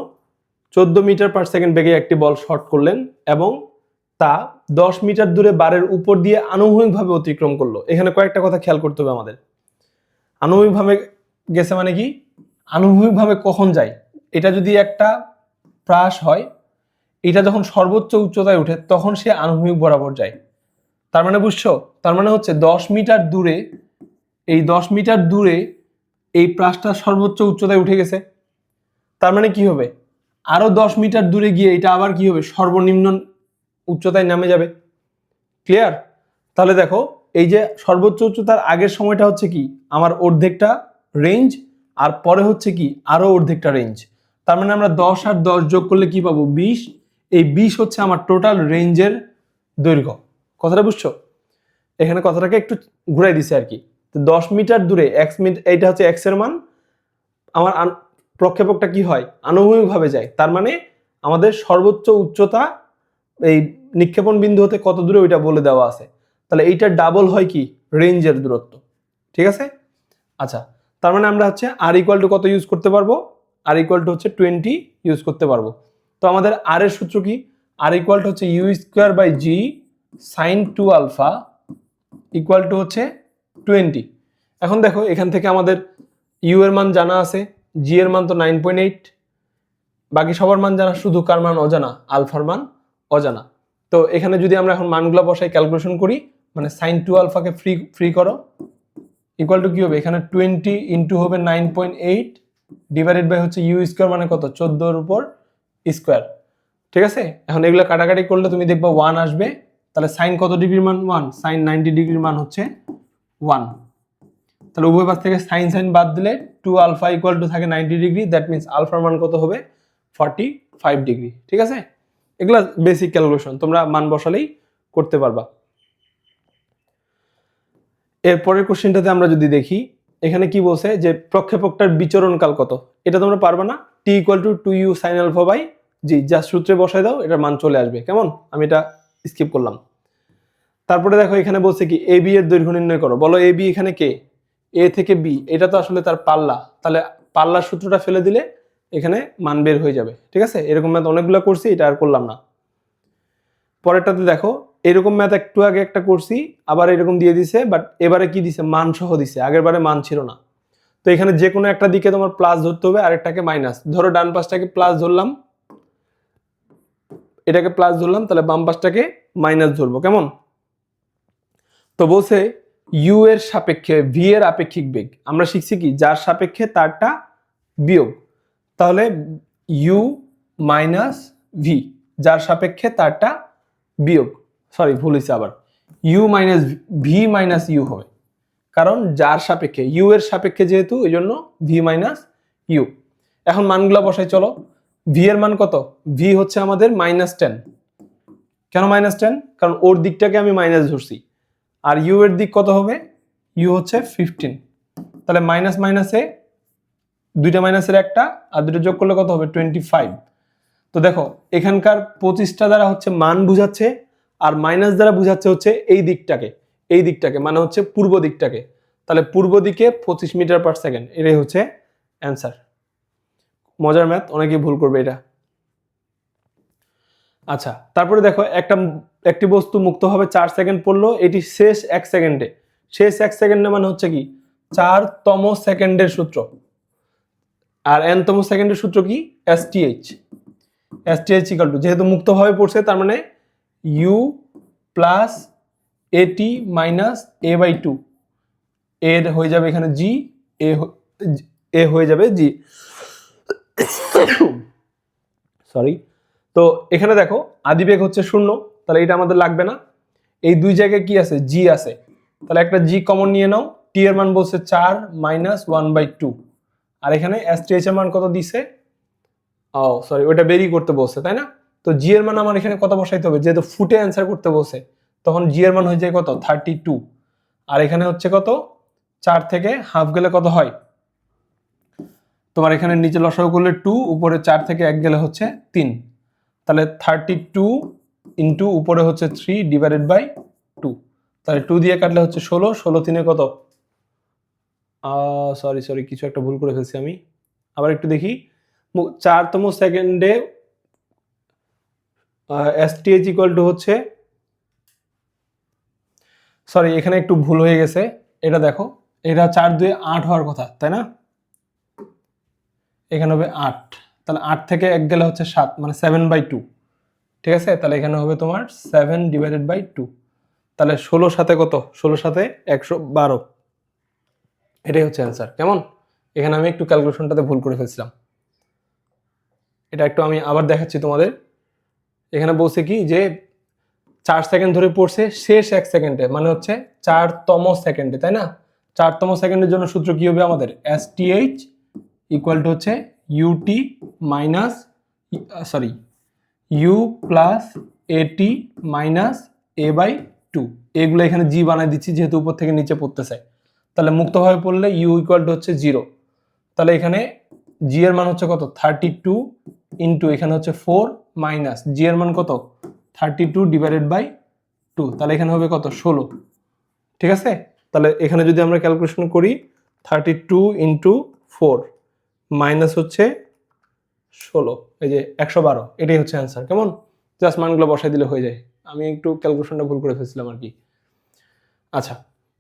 14 মিটার পার সেকেন্ড বেগে একটি বল শট করলেন এবং তা 10 মিটার দূরে বারের উপর দিয়ে আনুভূমিকভাবে অতিক্রম করলো। এখানে কয়েকটা কথা খেয়াল করতে হবে আমাদের। আনুভূমিকভাবে গেছে মানে কি, আনুভূমিকভাবে কখন যায়? এটা যদি একটা প্রাস হয়, এটা যখন সর্বোচ্চ উচ্চতায় উঠে তখন সে আনুভূমিক বরাবর যায়। তার মানে বুঝছো, তার মানে হচ্ছে 10 মিটার দূরে, এই 10 মিটার দূরে এই প্রাসটা সর্বোচ্চ উচ্চতায় উঠে গেছে। তার মানে কি হবে, আরো 10 মিটার দূরে গিয়ে এটা আবার কি হবে সর্বনিম্ন উচ্চতায় নামে যাবে। ক্লিয়ার? তাহলে দেখো, এই যে সর্বোচ্চ উচ্চতার আগের সময়টা হচ্ছে কি আমার অর্ধেকটা রেঞ্জ, আর পরে হচ্ছে কি আরো অর্ধেকটা রেঞ্জ। তার মানে আমরা 10 আর 10 যোগ করলে কি পাবো 20। এই 20 হচ্ছে আমার টোটাল রেঞ্জের দৈর্ঘ্য। কথাটা বুঝছো? এখানে কথাটাকে একটু ঘুরাই দিছে আর কি। 10 মিটার দূরে x মিটার, এইটা হচ্ছে x এর মান, আমার প্রক্ষেপকটা কি হয় আনুভূমিকভাবে যায়। তার মানে আমাদের সর্বোচ্চ উচ্চতা এই নিক্ষেপণ বিন্দু হতে কত দূরে ওইটা বলে দেওয়া আছে। তাহলে এইটা ডাবল হয় কি রেঞ্জের দূরত্ব। ঠিক আছে, আচ্ছা, তার মানে আমরা হচ্ছে আর ইকুয়াল টু কত ইউজ করতে পারবো, আর ইকুয়াল টু হচ্ছে 20 ইউজ করতে পারবো। তো আমাদের আর এর সূত্র কি, আর ইকুয়াল টু হচ্ছে u square by g sine 2 আলফা ইকুয়াল টু হচ্ছে 20। এখন দেখো এখান থেকে আমাদের ইউ এর মান জানা আছে, জি এর মান তো 9.8, বাকি সবার মান জানা, শুধু কার মান অজানা, আলফার মান অজানা। তো এখানে যদি আমরা এখন মানগুলো বসাই ক্যালকুলেশন করি, মানে সাইন 2 আলফাকে ফ্রি করো, ইকুয়াল টু কি হবে এখানে 20 ইন্টু হবে 9.8 ডিভাইডেড বাই হচ্ছে ইউ স্কোয়ার মানে কত 14 এর উপর স্কোয়ার। ঠিক আছে, এখন এগুলো কাটাকাটি করলে তুমি দেখবা 1 আসবে। তাহলে সাইন কত ডিগ্রির মান 1, সাইন 90 ডিগ্রির মান হচ্ছে 1। তাহলে উভয় পাশ থেকে সাইন সাইন বাদ দিলে 2 আলফা ইকুয়াল টু থাকে 90 ডিগ্রি, দ্যাট মিন্স আলফার মান কত হবে 45 ডিগ্রি। ঠিক আছে, এগুলা বেসিক ক্যালকুলেশন, তোমরা মান বসালেই করতে পারবা। এরপরের কোশ্চেনটাতে আমরা যদি দেখি, এখানে কি বলছে যে প্রক্ষেপকটার বিচরণ কাল কত। এটা তোমরা পারবা না, t equal to 2u sine alpha by g, যা সূত্রে বসাই দাও এটার মান চলে আসবে। কেমন, আমি এটা স্কিপ করলাম। তারপরে দেখো এখানে বলছে কি এ বি এর দৈর্ঘ্য নির্ণয় করো। বলো এ বি এখানে কে, এ থেকে বি, এটা তো আসলে তার পাল্লা, তাহলে পাল্লার সূত্রটা ফেলে দিলে এখানে মান বের হয়ে যাবে। ঠিক আছে, এরকম ম্যাথ অনেকগুলো করছি, এটা আর করলাম না। পরেরটাতে দেখো এরকম ম্যাথ একটু আগে একটা করছি, আবার এরকম দিয়ে দিছে, বাট এবারে কি দিছে মান সহ দিছে, আগের বারে মান ছিল না। তো এখানে যে কোনো একটা দিকে তোমার প্লাস ধরতে হবে, আরেকটাকে মাইনাস। ধরো ডান পাশটাকে প্লাস ধরলাম, এটাকে প্লাস ধরলাম, তাহলে বাম পাশটাকে মাইনাস ধরবো। কেমন? তো বলছে ইউ এর সাপেক্ষে ভি এর আপেক্ষিক বেগ, আমরা শিখছি কি যার সাপেক্ষে তারটা বিয়োগ। তাহলে ইউ মাইনাস ভি, যার সাপেক্ষে তারটা বিয়োগ, সরি ভুল হয়েছে, আবার u minus V minus u হবে, কারণ যার সাপেক্ষে, ইউ এর সাপেক্ষে যেহেতু এই জন্য ভি মাইনাস ইউ। এখন মানগুলা বসাই চলো। ভি এর মান কত, ভি হচ্ছে আমাদের -10। কেন -10? কারণ ওর দিকটাকে আমি মাইনাস ধরছি। আর ইউ এর দিক কত হবে, ইউ হচ্ছে 15। তাহলে মাইনাস মাইনাসে দুইটা মাইনাসের একটা, আর দুটো যোগ করলে কত হবে 25। তো দেখো এখানকার 25টা দ্বারা হচ্ছে মান বুঝাচ্ছে, আর মাইনাস দ্বারা বুঝাচ্ছে হচ্ছে এই দিকটাকে, এই দিকটাকে মানে হচ্ছে পূর্ব দিকটাকে। তাহলে পূর্ব দিকে 25 মিটার পার সেকেন্ড, এটাই হচ্ছে অ্যান্সার। মজার ম্যাথ, অনেকেই ভুল করবে এটা। আচ্ছা, তারপরে দেখো একটি বস্তু মুক্তভাবে 4 সেকেন্ড পড়লো, এটি শেষ 1 সেকেন্ডে, শেষ 1 সেকেন্ডে মানে হচ্ছে কি 4তম সেকেন্ডের সূত্র। আর nতম সেকেন্ডের সূত্র কি STH, STH ইকুয়াল টু, যেহেতু মুক্তভাবে পড়ছে তার মানে u plus a t minus a by two, এর হয়ে যাবে এখানে জি, এ হয়ে যাবে জি, সরি। তো এখানে দেখো আদি বেগ হচ্ছে 0, তাহলে এটা আমাদের লাগবে না। এই দুই জায়গায় কি আছে, জি আছে, তাহলে একটা জি কমন নিয়ে নাও। টি এর মান বলছে 4 মাইনাস 1/2, আর এখানে এস টি এইচ এর মান কত দিছে, ও সরি, ওটা বেরি করতে বলছে, তাই না? তো জি এর মান আমার এখানে কত বসাইতে হবে, যেহেতু ফুটে অ্যান্সার করতে বলছে, তখন জি এর মান হয়ে যায় কত, 32। আর এখানে হচ্ছে কত, 4 থেকে হাফ গেলে কত হয়, তোমার এখানে নিচে লসাগু করলে 2, উপরে 4 থেকে 1 গেলে হচ্ছে 3, তাহলে 32 ইন্টু উপরে হচ্ছে 3 ডিভাইডেড বাই 2, তাহলে 2 দিয়ে কাটলে হচ্ছে 16, 16 তিনে কত, সরি কিছু একটা ভুল করে ফেলছি আমি, আবার একটু দেখি। 4তম সেকেন্ডে এসটিএইচ ইকুয়াল টু হচ্ছে, সরি এখানে একটু ভুল হয়ে গেছে, এটা দেখো, এটা 4 2 8 হওয়ার কথা, তাই না? এখানে হবে 8, তাহলে 8 থেকে 1 গেলে হচ্ছে 7, মানে 7/2, ঠিক আছে? তাহলে এখানে হবে তোমার 7 ডিভাইডেড বাই 2, তাহলে 16 সাথে কত, 16 সাথে 112, এটাই হচ্ছে অ্যান্সার। কেমন? এখানে আমি একটু ক্যালকুলেশনটাতে ভুল করে ফেলছিলাম, এটা একটু আমি আবার দেখাচ্ছি তোমাদের। এখানে বলছে কি যে 4 সেকেন্ড ধরে পড়ছে, শেষ 1 সেকেন্ডে, মানে হচ্ছে 4তম সেকেন্ডে, তাই না? 4তম সেকেন্ডের জন্য সূত্র কি হবে আমাদের, এসটিএইচ ইকুয়াল টু হচ্ছে u t minus, sorry, u plus a t minus a by 2, এগুলো এখানে জি বানাই দিচ্ছি যেহেতু উপর থেকে নিচে পড়তেছে। তাহলে মুক্তভাবে পড়লে ইউ ইকুয়াল টু হচ্ছে 0, তাহলে এখানে জি এর মান হচ্ছে কত, 32 ইন্টু এখানে হচ্ছে 4 মাইনাস জি এর মান কত, 32 ডিভাইডেড বাই 2, তাহলে এখানে হবে কত, 16, ঠিক আছে? তাহলে এখানে যদি আমরা ক্যালকুলেশন করি, 32 ইন্টু 4 মাইনাস হচ্ছে 16, এই যে 112, এটাই হচ্ছে অ্যান্সার। কেমন? জাস্ট মানগুলো বসাই দিলে হয়ে যায়, আমি একটু ক্যালকুলেশনটা ভুল করে ফেলছিলাম আর কি। আচ্ছা,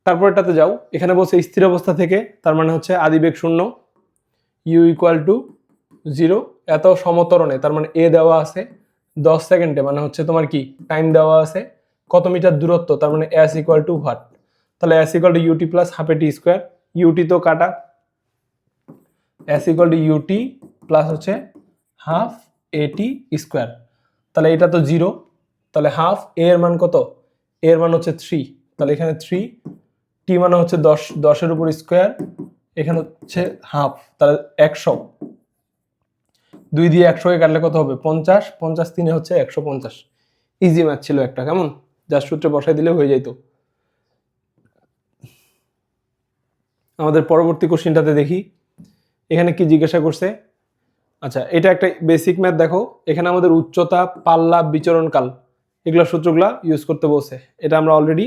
তারপরটাতে যাও। এখানে বলছে স্থির অবস্থা থেকে, তার মানে হচ্ছে আদিবেগ 0, ইউ ইকুয়াল টু 0, এত সমতরণে, তার মানে এ দেওয়া আছে 10 সেকেন্ডে, মানে হচ্ছে তোমার কি টাইম দেওয়া আছে, কত মিটার দূরত্ব, তার মানে এস ইকুয়াল টু হোয়াট, তাহলে S equal to u t plus half a t square, u t তো কাটা, S equal to u t plus হচ্ছে হাফ এটি স্কোয়ার, তাহলে এটা তো 0, তাহলে হাফ এ এর মান কত, এ এর মান হচ্ছে 3, তাহলে এখানে 3, টি মানে হচ্ছে 10, 10-এর উপর স্কোয়ার, এখানে হচ্ছে হাফ, তাহলে 100, 2 দিয়ে 100-কে কাটলে কত হবে, 50, 50 3 হচ্ছে 150, ইজি ম্যাথ ছিল একটা। কেমন? জাস্ট সূত্রে বসাই দিলে হয়ে যাইতো। আমাদের পরবর্তী কোশ্চেনটাতে দেখি এখানে কি জিজ্ঞাসা করছে। আচ্ছা, এটা একটা বেসিক ম্যাথ। দেখো এখানে আমাদের উচ্চতা, পাল্লা, বিচরণকাল, এগুলো সূত্রগুলা ইউজ করতে বলছে, এটা আমরা অলরেডি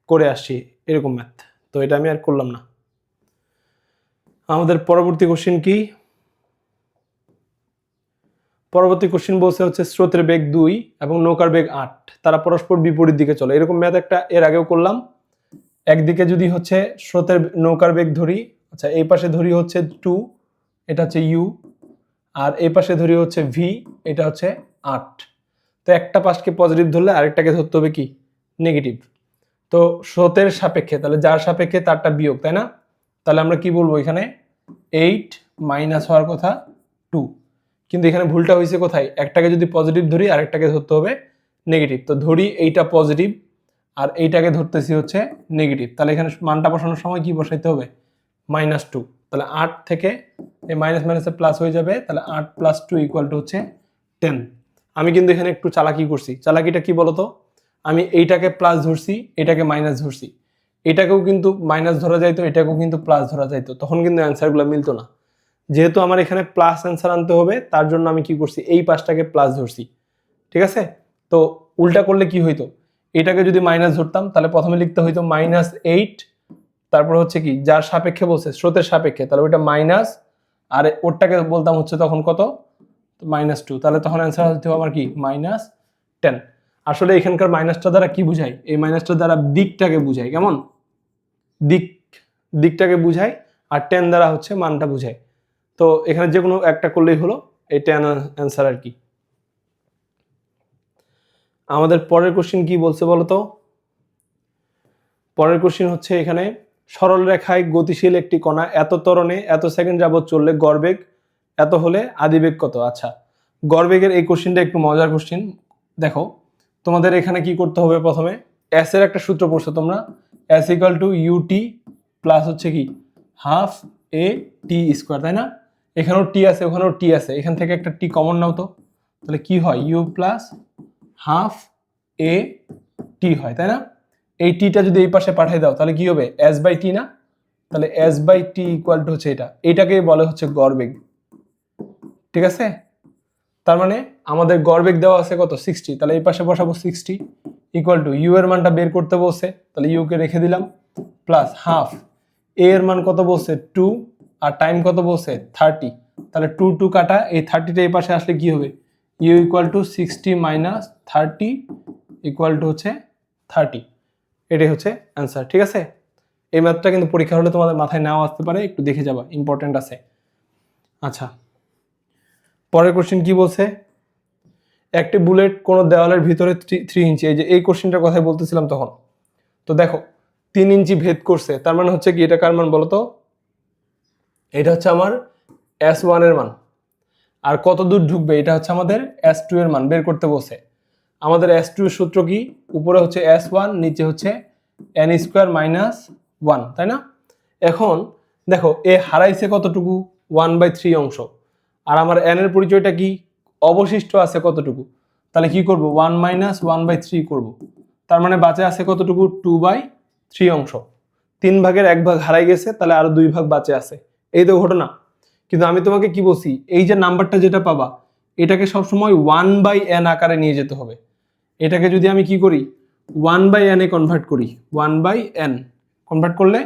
করে আসছি এরকম ম্যাথ, তো এটা আমি আর করলাম না। আমাদের পরবর্তী কোশ্চেন কি, পরবর্তী কোশ্চেন বলছে হচ্ছে স্রোতের বেগ 2 এবং নৌকার বেগ 8, তারা পরস্পর বিপরীত দিকে চলে। এরকম ম্যাথ একটা এর আগেও করলাম। একদিকে যদি হচ্ছে স্রোতের নৌকার বেগ ধরি, আচ্ছা এই পাশে ধরি হচ্ছে 2, এটা হচ্ছে ইউ, আর এই পাশে ধরি হচ্ছে ভি, এটা হচ্ছে 8, তো একটা পাশকে পজিটিভ ধরলে আরেকটাকে ধরতে হবে কি, নেগেটিভ। তো স্রোতের সাপেক্ষে, তাহলে যার সাপেক্ষে তারটা বিয়োগ, তাই না? তাহলে আমরা কি বলবো, এখানে 8 মাইনাস হওয়ার কথা 2, কিন্তু এখানে ভুলটা হয়েছে কোথায়, একটাকে যদি পজিটিভ ধরি আরেকটাকে ধরতে হবে নেগেটিভ, তো ধরি এইটা পজিটিভ আর এইটাকে ধরতেছি হচ্ছে নেগেটিভ, তাহলে এখানে মানটা বসানোর সময় কি বসাইতে হবে, -2, তাহলে 8 থেকে এই মাইনাস মাইনাসে প্লাস হয়ে যাবে, তাহলে 8 + 2 ইকুয়াল টু হচ্ছে 10। আমি কিন্তু এখানে একটু চালাকি করছি, চালাকিটা কি বলতো, আমি এইটাকে প্লাস ধরছি, এটাকে মাইনাস ধরছি, এটাকেও কিন্তু মাইনাস ধরা যাইতো, এটাকেও কিন্তু প্লাস ধরা যাইতো, তখন কিন্তু অ্যান্সারগুলো মিলতো না। যেহেতু আমার এখানে প্লাস অ্যান্সার আনতে হবে, তার জন্য আমি কি করছি, এই পাশটাকে প্লাস ধরছি, ঠিক আছে? তো উল্টা করলে কি হইতো, এটাকে যদি মাইনাস ধরতাম তাহলে প্রথমে লিখতে হইতো -8, তারপর হচ্ছে কি যার সাপেক্ষে বলছে, স্রোতের সাপেক্ষে, তাহলে ওইটা মাইনাস, আর ওরটাকে বলতাম হচ্ছে তখন কত, -2, তাহলে তখন অ্যান্সার হতে হবে আমার কি -10। আসলে এখানকার মাইনাসটা দ্বারা কি বুঝায়, এই মাইনাসটা দ্বারা দিকটাকে বুঝায়। কেমন? দিকটাকে বুঝায়, আর 10 দ্বারা হচ্ছে মানটা বুঝায়। তো এখানে যে কোনো একটা করলেই হলো, এই 10 অ্যান্সার আর কি। আমাদের পরের কোশ্চেন কি বলছে বলতো, পরের কোশ্চেন হচ্ছে এখানে সরল রেখায় গতিশীল একটি কণা এত ত্বরণে এত সেকেন্ড যাবত চললে গড়বেগ এত হলে আদিবেগ কত। আচ্ছা, গড়বেগের এই কোশ্চেনটা একটু মজার কোশ্চেন। দেখো তোমাদের এখানে কি করতে হবে, প্রথমে এস এর একটা সূত্র পড়ছো তোমরা, S equal to u t plus হচ্ছে কি হাফ এ টি স্কোয়ার, তাই না? এখানেও টি আছে ওখানেও টি আছে, এখান থেকে একটা টি কমন নাও তো, তাহলে কি হয় ইউ প্লাস হাফ এ টি হয়, তাই না? এই টিটা যদি এই পাশে পাঠিয়ে দাও তাহলে কি হবে এস বাই টি না, তাহলে S by t equal to হচ্ছে এটাকেই বলে হচ্ছে গড়বেগ। ঠিক আছে, তার মানে আমাদের গড়বেগ দেওয়া আছে কত 60, তাহলে এই পাশে বসাবো 60 ইকুয়াল টু ইউ এর মানটা বের করতে বলছে, তাহলে ইউ কে রেখে দিলাম প্লাস হাফ এ এর মান কত বলছে 2 আর টাইম কত বলছে 30, তাহলে 2 2 কাটা, এই 30টা এই পাশে আসলে কি হবে u equal to 60 minus 30 equal to হচ্ছে 30। এটাই হচ্ছে অ্যান্সার। ঠিক আছে, এই ম্যাথটা কিন্তু পরীক্ষা হলে তোমাদের মাথায় নাও আসতে পারে, একটু দেখে যাবা, ইম্পর্টেন্ট আছে। আচ্ছা, পরের কোশ্চেন কি বলছে, একটি বুলেট কোন দেওয়ালের ভিতরে 3 ইঞ্চি, এই যে এই কোশ্চেনটার কথাই বলতেছিলাম তখন। তো দেখো 3 ইঞ্চি ভেদ করছে, তার মানে হচ্ছে কি এটা কার মান বলো তো, এটা হচ্ছে আমার S1 এর মান। আর কত দূর ঢুকবে এটা হচ্ছে আমাদের S2 এর মান বের করতে বলছে। আমাদের S2 এর সূত্র কি, উপরে হচ্ছে S1 নিচে হচ্ছে n স্কোয়ার মাইনাস 1, তাই না? এখন দেখো এ হারাইছে কতটুকু 1/3 অংশ, আর আমার n এর পরিচয়টা কি অবশিষ্ট আছে কতটুকু, তাহলে কি করব 1 মাইনাস 1/3 করব, তার মানে বাঁচে আছে কতটুকু 2/3 অংশ। 3 ভাগের 1 ভাগ হারাই গেছে, তাহলে আরো 2 ভাগ বাঁচে আছে, এই তো ঘটনা। কিন্তু আমি তোমাকে কি বলছি, এই যে নাম্বারটা যেটা পাবা এটাকে সবসময় 1/n আকারে নিয়ে যেতে হবে। এটাকে যদি আমি কি করি 1/n এ কনভার্ট করি, 1/n কনভার্ট করলে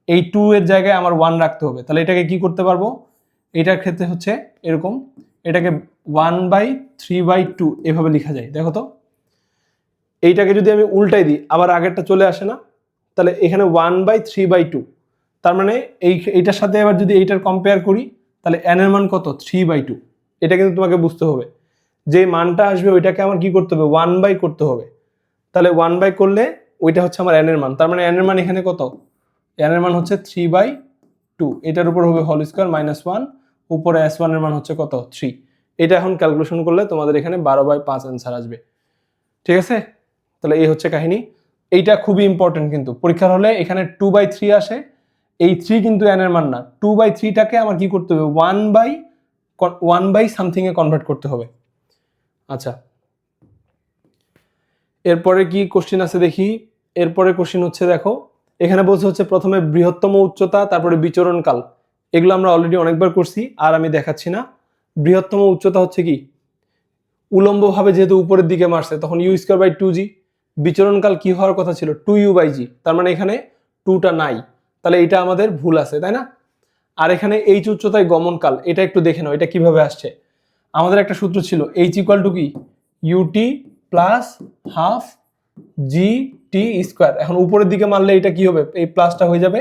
এই 2 এর জায়গায় আমার 1 রাখতে হবে, তাহলে এটাকে কি করতে পারবো, এটার ক্ষেত্রে হচ্ছে এরকম, এটাকে 1/3/2 এভাবে লেখা যায়। দেখো তো এইটাকে যদি আমি উল্টাই দিই আবার আগেরটা চলে আসে না, তাহলে এখানে 1/3/2, তার মানে এইটার সাথে আবার যদি এইটার কম্পেয়ার করি তাহলে n এর মান কত 3/2। এটা কিন্তু তোমাকে বুঝতে হবে, যে মানটা আসবে ওইটাকে আমার কি করতে হবে 1/, করতে হবে, তাহলে 1/, করলে ওইটা হচ্ছে আমার n এর মান, তার মানে n এর মান এখানে কত, n এর মান হচ্ছে 3/2, এটার উপর হবে হোল স্কয়ার মাইনাস 1, উপরে S1 এর মান হচ্ছে কত 3। এটা এখন ক্যালকুলেশন করলে তোমাদের এখানে 12/5 অ্যান্সার আসবে। ঠিক আছে, তাহলে এই হচ্ছে কাহিনী। এইটা খুবই ইম্পর্টেন্ট, কিন্তু পরীক্ষার হলে এখানে 2/3 আসে, এই 3 কিন্তু n এর মান না, 2/3টাকে আমার কি করতে হবে 1/1 সামথিং এ কনভার্ট করতে হবে। আচ্ছা, এরপরে কি কোশ্চেন আছে দেখি। এরপরে কোশ্চেন হচ্ছে দেখো এখানে বলছে হচ্ছে প্রথমে বৃহত্তম উচ্চতা, তারপরে বিচরণ কাল, এগুলো আমরা অলরেডি অনেকবার করছি আর আমি দেখাচ্ছি না। বৃহত্তম উচ্চতা হচ্ছে কি উলম্বভাবে যেহেতু উপরের দিকে মারছে তখন u²/2g, বিচরণকাল কি হওয়ার কথা ছিল 2u/g, তার মানে এখানে 2টা নাই, তাহলে এটা আমাদের ভুল আছে, তাই না? আর এখানে h উচ্চতায় গমনকাল, এটা একটু দেখে নাও এটা কিভাবে আসছে। আমাদের একটা সূত্র ছিল h ইকুয়াল টু কি ut plus half gt square, এখন উপরের দিকে মারলে এটা কি হবে এই প্লাসটা হয়ে যাবে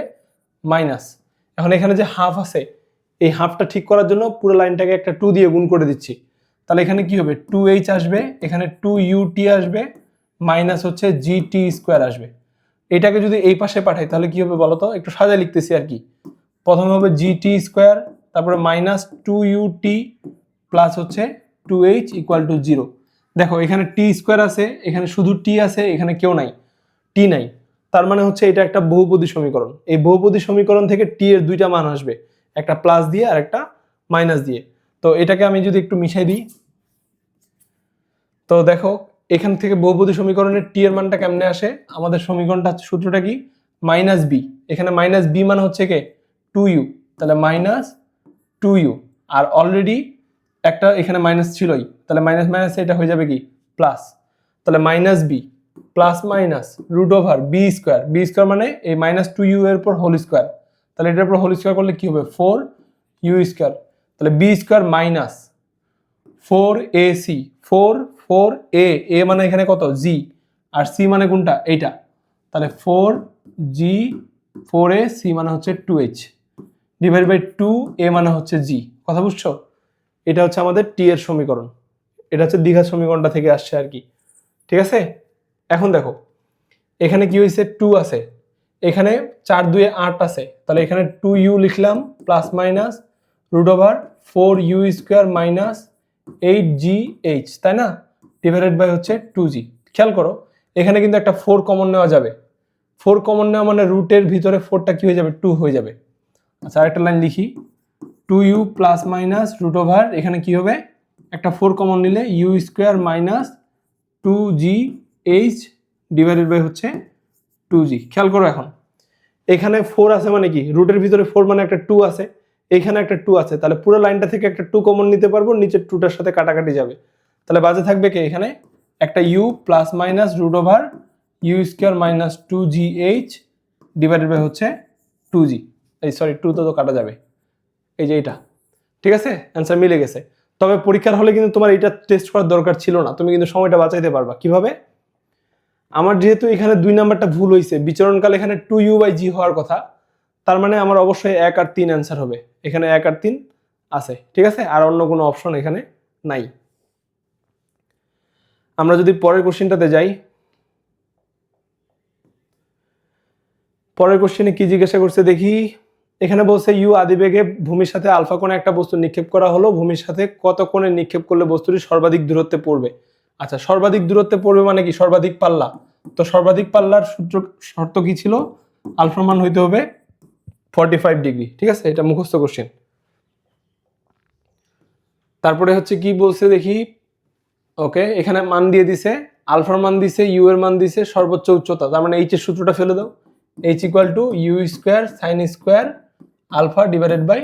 মাইনাস। এখন এখানে যে হাফ আছে এই হাফটা ঠিক করার জন্য পুরো লাইনটাকে একটা 2 দিয়ে গুণ করে দিচ্ছি, তাহলে এখানে কি হবে 2h আসবে, এখানে 2ut আসবে, মাইনাস হচ্ছে gt স্কোয়ার আসবে। এটাকে যদি এই পাশে পাঠাই তাহলে কি হবে বলো তো, একটু সাজায় লিখতেছি আর কি। প্রথমে হবে gt স্কোয়ার, তারপরে মাইনাস 2ut প্লাস হচ্ছে 2h ইকুয়াল টু 0। দেখো এখানে টি স্কোয়ার আছে, এখানে শুধু টি আছে, এখানে কেউ নাই, টি নাই, তার মানে হচ্ছে এটা একটা বহুপদী সমীকরণ। এই বহুপদী সমীকরণ থেকে টি এর দুইটা মান আসবে, একটা প্লাস দিয়ে আর একটা মাইনাস দিয়ে। তো এটাকে আমি যদি একটু মিশাই দিই, তো দেখো এখান থেকে বহুপদী সমীকরণের টি এর মানটা কেমনে আসে, আমাদের সমীকরণটা সূত্রটা কি মাইনাস বি, এখানে মাইনাস বি মানে হচ্ছে কে 2u, তাহলে মাইনাস 2u, আর অলরেডি একটা এখানে মাইনাস ছিলই, তাহলে মাইনাস মাইনাস এটা হয়ে যাবে কি প্লাস, তাহলে minus B plus minus root over B square, B square মানে এই মাইনাস 2u এর পর হোল স্কোয়ার, তাহলে এটার পর হোল স্কোয়ার করলে কি হবে 4u স্কোয়ার, তাহলে বি স্কোয়ার মাইনাস 4ac, 4 এ মানে এখানে কত জি, আর সি মানে কোনটা এইটা, তাহলে 4g 4a, সি মানে হচ্ছে 2h ডিভাইড বাই 2a মানে হচ্ছে জি। কথা বুঝছো, এটা হচ্ছে আমাদের টি এর সমীকরণ, এটা হচ্ছে দ্বিঘাত সমীকরণটা থেকে আসছে আর কি। ঠিক আছে, এখন দেখো এখানে কি হয়েছে 2 আছে, এখানে 4 2 8 আছে, তাহলে এখানে 2u লিখলাম plus minus root over 4u square minus 8gh, তাই না, ডিভাইডেড বাই হচ্ছে 2g। খেয়াল করো এখানে কিন্তু একটা 4 কমন নেওয়া যাবে, 4 কমন নেওয়া মানে রুটের ভিতরে 4টা কি হয়ে যাবে, 2 হয়ে যাবে। আচ্ছা আরেকটা লাইন লিখি, 2u plus minus root over এখানে কি হবে, একটা 4 কমন নিলে u square minus 2gh divided by হচ্ছে 2g। খেয়াল করো এখন এখানে 4 আছে মানে কি, রুটের ভিতরে 4 মানে একটা 2 আছে, এখানে একটা 2 আছে, তাহলে পুরো লাইনটা থেকে একটা 2 কমন নিতে পারবো, নিচের 2টার সাথে কাটাকাটি যাবে, তাহলে বাজে থাকবে কি এখানে একটা u plus minus root over u square minus 2gh divided by হচ্ছে 2g। এই সরি 2 তো কাটা যাবে, এই যে এটা, ঠিক আছে, অ্যান্সার মিলে গেছে। তবে পরীক্ষার হলে কিন্তু তোমার এটা টেস্ট করার দরকার ছিল না, তুমি কিন্তু সময়টা বাঁচাইতে পারবা। কিভাবে, আমার যেহেতু এখানে 2 নাম্বারটা ভুল হয়েছে, বিচরণকাল এখানে 2u/g হওয়ার কথা, তার মানে আমার অবশ্যই 1 আর 3 অ্যান্সার হবে, এখানে 1 আর 3 আছে, ঠিক আছে, আর অন্য কোনো অপশন এখানে নাই। আমরা যদি পরের কোশ্চেনটাতে যাই, পরের কোশ্চেনে কি জিজ্ঞাসা করছে দেখি, এখানে বলছে ইউ আদিবেগে ভূমির সাথে আলফা কোণে একটা বস্তু নিক্ষেপ করা হলো, ভূমির সাথে কত কোণে নিক্ষেপ করলে বস্তুটি সর্বাধিক দূরত্বে পড়বে। আচ্ছা সর্বাধিক দূরত্বে পড়বে মানে কি, সর্বাধিক পাল্লা, তো সর্বাধিক পাল্লার শর্ত কি ছিল, আলফার মান হইতে হবে 45 ডিগ্রি, ঠিক আছে, এটা মুখস্থ কোশ্চেন। তারপরে হচ্ছে কি বলছে দেখি, ওকে এখানে মান দিয়ে দিছে, আলফার মান দিছে, ইউ এর মান দিছে, সর্বোচ্চ উচ্চতা, তার মানে এইচ এর সূত্রটা ফেলে দাও, h equal to u square sine square alpha divided by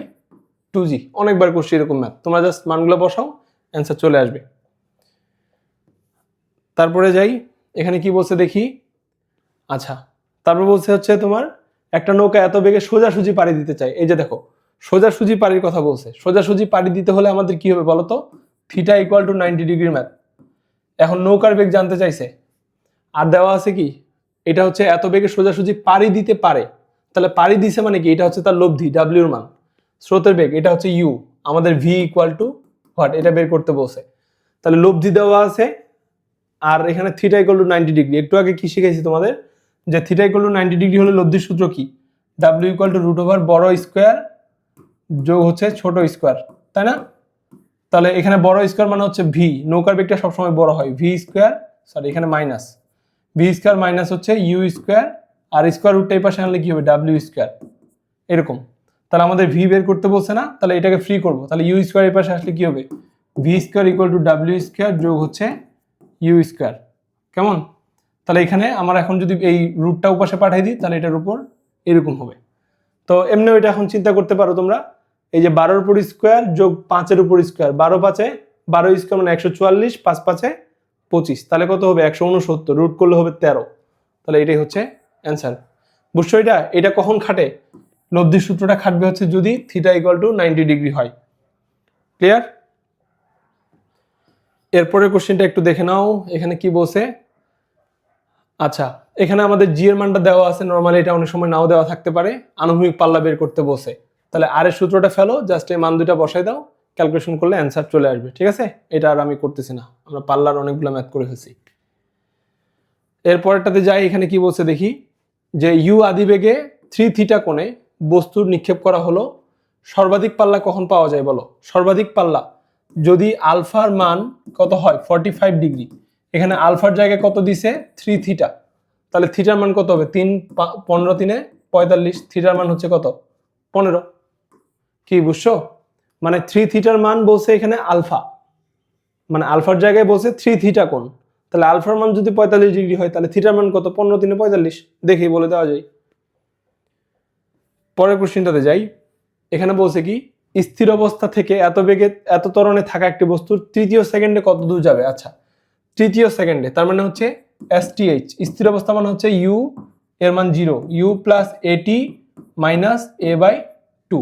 2g। অনেকবার করছি এরকম ম্যাথ, তোমরা জাস্ট মানগুলো বসাও, অ্যান্সার চলে আসবে। তারপরে যাই, এখানে কি বলছে দেখি, আচ্ছা তারপর বলছে হচ্ছে তোমার একটা নৌকা এত বেগে সোজাসুজি পাড়ি দিতে চাই, এই যে দেখো সোজাসুজি পাড়ির কথা বলছে, সোজাসুজি পাড়ি দিতে হলে আমাদের কি হবে বলো তো, theta equal to 90 degree math. এখন নৌকার বেগ জানতে চাইছে, আর দেওয়া আছে কি, এটা হচ্ছে এত বেগে সোজাসুজি পাড়ি দিতে পারে, তাহলে পাড়ি দিছে মানে কি, এটা হচ্ছে তার লব্ধি ডাব্লিউর মান, স্রোতের বেগ এটা হচ্ছে ইউ, আমাদের ভি ইকুয়াল টু হোয়াট, এটা বের করতে বলছে, তাহলে লব্ধি দেওয়া আছে, আর এখানে থিটা ইকুয়াল টু 90 ডিগ্রি। একটু আগে কি শিখাইছি তোমাদের, যে থিটা ইকুয়াল টু 90 ডিগ্রি হলে লব্ধির সূত্র কি, W equal to root over বড় স্কোয়ার যোগ হচ্ছে ছোট স্কোয়ার, তাই না, তাহলে এখানে বড় স্কোয়ার মানে হচ্ছে ভি, নৌকার বেগটা সবসময় বড় হয়, ভি স্কোয়ার, সরি এখানে মাইনাস ভি স্কোয়ার মাইনাস হচ্ছে ইউ স্কোয়ার, আর স্কোয়ার রুটটা এই পাশে আনলে কি হবে, ডাব্লিউ স্কোয়ার, এরকম। তাহলে আমাদের ভি বের করতে বলছে না, তাহলে এটাকে ফ্রি করবো, তাহলে ইউ স্কোয়ার এই পাশে আসলে কি হবে, V square equal to W square যোগ হচ্ছে ইউ স্কোয়ার, কেমন। তাহলে এখানে আমার এখন যদি এই রুটটা উপাশে পাঠাই দিই, তাহলে এটার উপর এরকম হবে। তো এমনিও এটা এখন চিন্তা করতে পারো তোমরা, এই যে 12 উপর স্কোয়ার যোগ 5-এর উপর স্কোয়ার, 12 5-এ 12 স্কোয়ার মানে 144, 5 5-এ 25, তাহলে কত হবে 169, রুট করলে হবে 13, তাহলে এটাই হচ্ছে অ্যান্সার। বুঝছো এটা, এটা কখন খাটে, লব্ধির সূত্রটা খাটবে হচ্ছে যদি থিটা ইকুয়াল টু 90 ডিগ্রি হয়। ক্লিয়ার। এরপরের কোশ্চেনটা একটু দেখে নাও, এখানে কি বলছে, আচ্ছা এখানে আমাদের জি এর মানটা দেওয়া আছে, নরমালি এটা অনেক সময় নাও দেওয়া থাকতে পারে, আনুভূমিক পাল্লা বের করতে বসে, তাহলে আর এর সূত্রটা ফেলো, জাস্ট এই মান দুটা বসাই দাও, ক্যালকুলেশন করলে অ্যান্সার চলে আসবে, ঠিক আছে, এটা আর আমি করতেছি না, আমরা পাল্লার অনেকগুলো ম্যাথ করে ফেলছি। এরপরেরটাতে যাই, এখানে কি বলছে দেখি, যে ইউ আদিবেগে 3 থিটা কোণে বস্তুর নিক্ষেপ করা হলো, সর্বাধিক পাল্লা কখন পাওয়া যায় বলো, সর্বাধিক পাল্লা যদি আলফার মান কত হয় 45 ডিগ্রি, এখানে আলফার জায়গায় কত দিছে 3 থিটা, তাহলে থিটার মান কত হবে 3 15 3-এ 45, থিটার মান হচ্ছে কত 15, কি বুঝছো, মানে 3 থিটার মান বলছে এখানে আলফা, মানে আলফার জায়গায় বলছে 3 থিটা কোণ, তাহলে আলফার মান যদি 45 ডিগ্রি হয়, তাহলে থিটার মান কত 15 3-এ 45, দেখেই বলে দেওয়া যায়। পরের কোশ্চেনটাতে যাই, এখানে বলছে কি, স্থির অবস্থা থেকে এত বেগে এত ত্বরণে থাকা একটি বস্তুর তৃতীয় সেকেন্ডে কত দূর যাবে। আচ্ছা তৃতীয় সেকেন্ডে তার মানে হচ্ছে STH, স্থির অবস্থা মানে হচ্ছে ইউ এর মান 0, you plus a t minus a/2,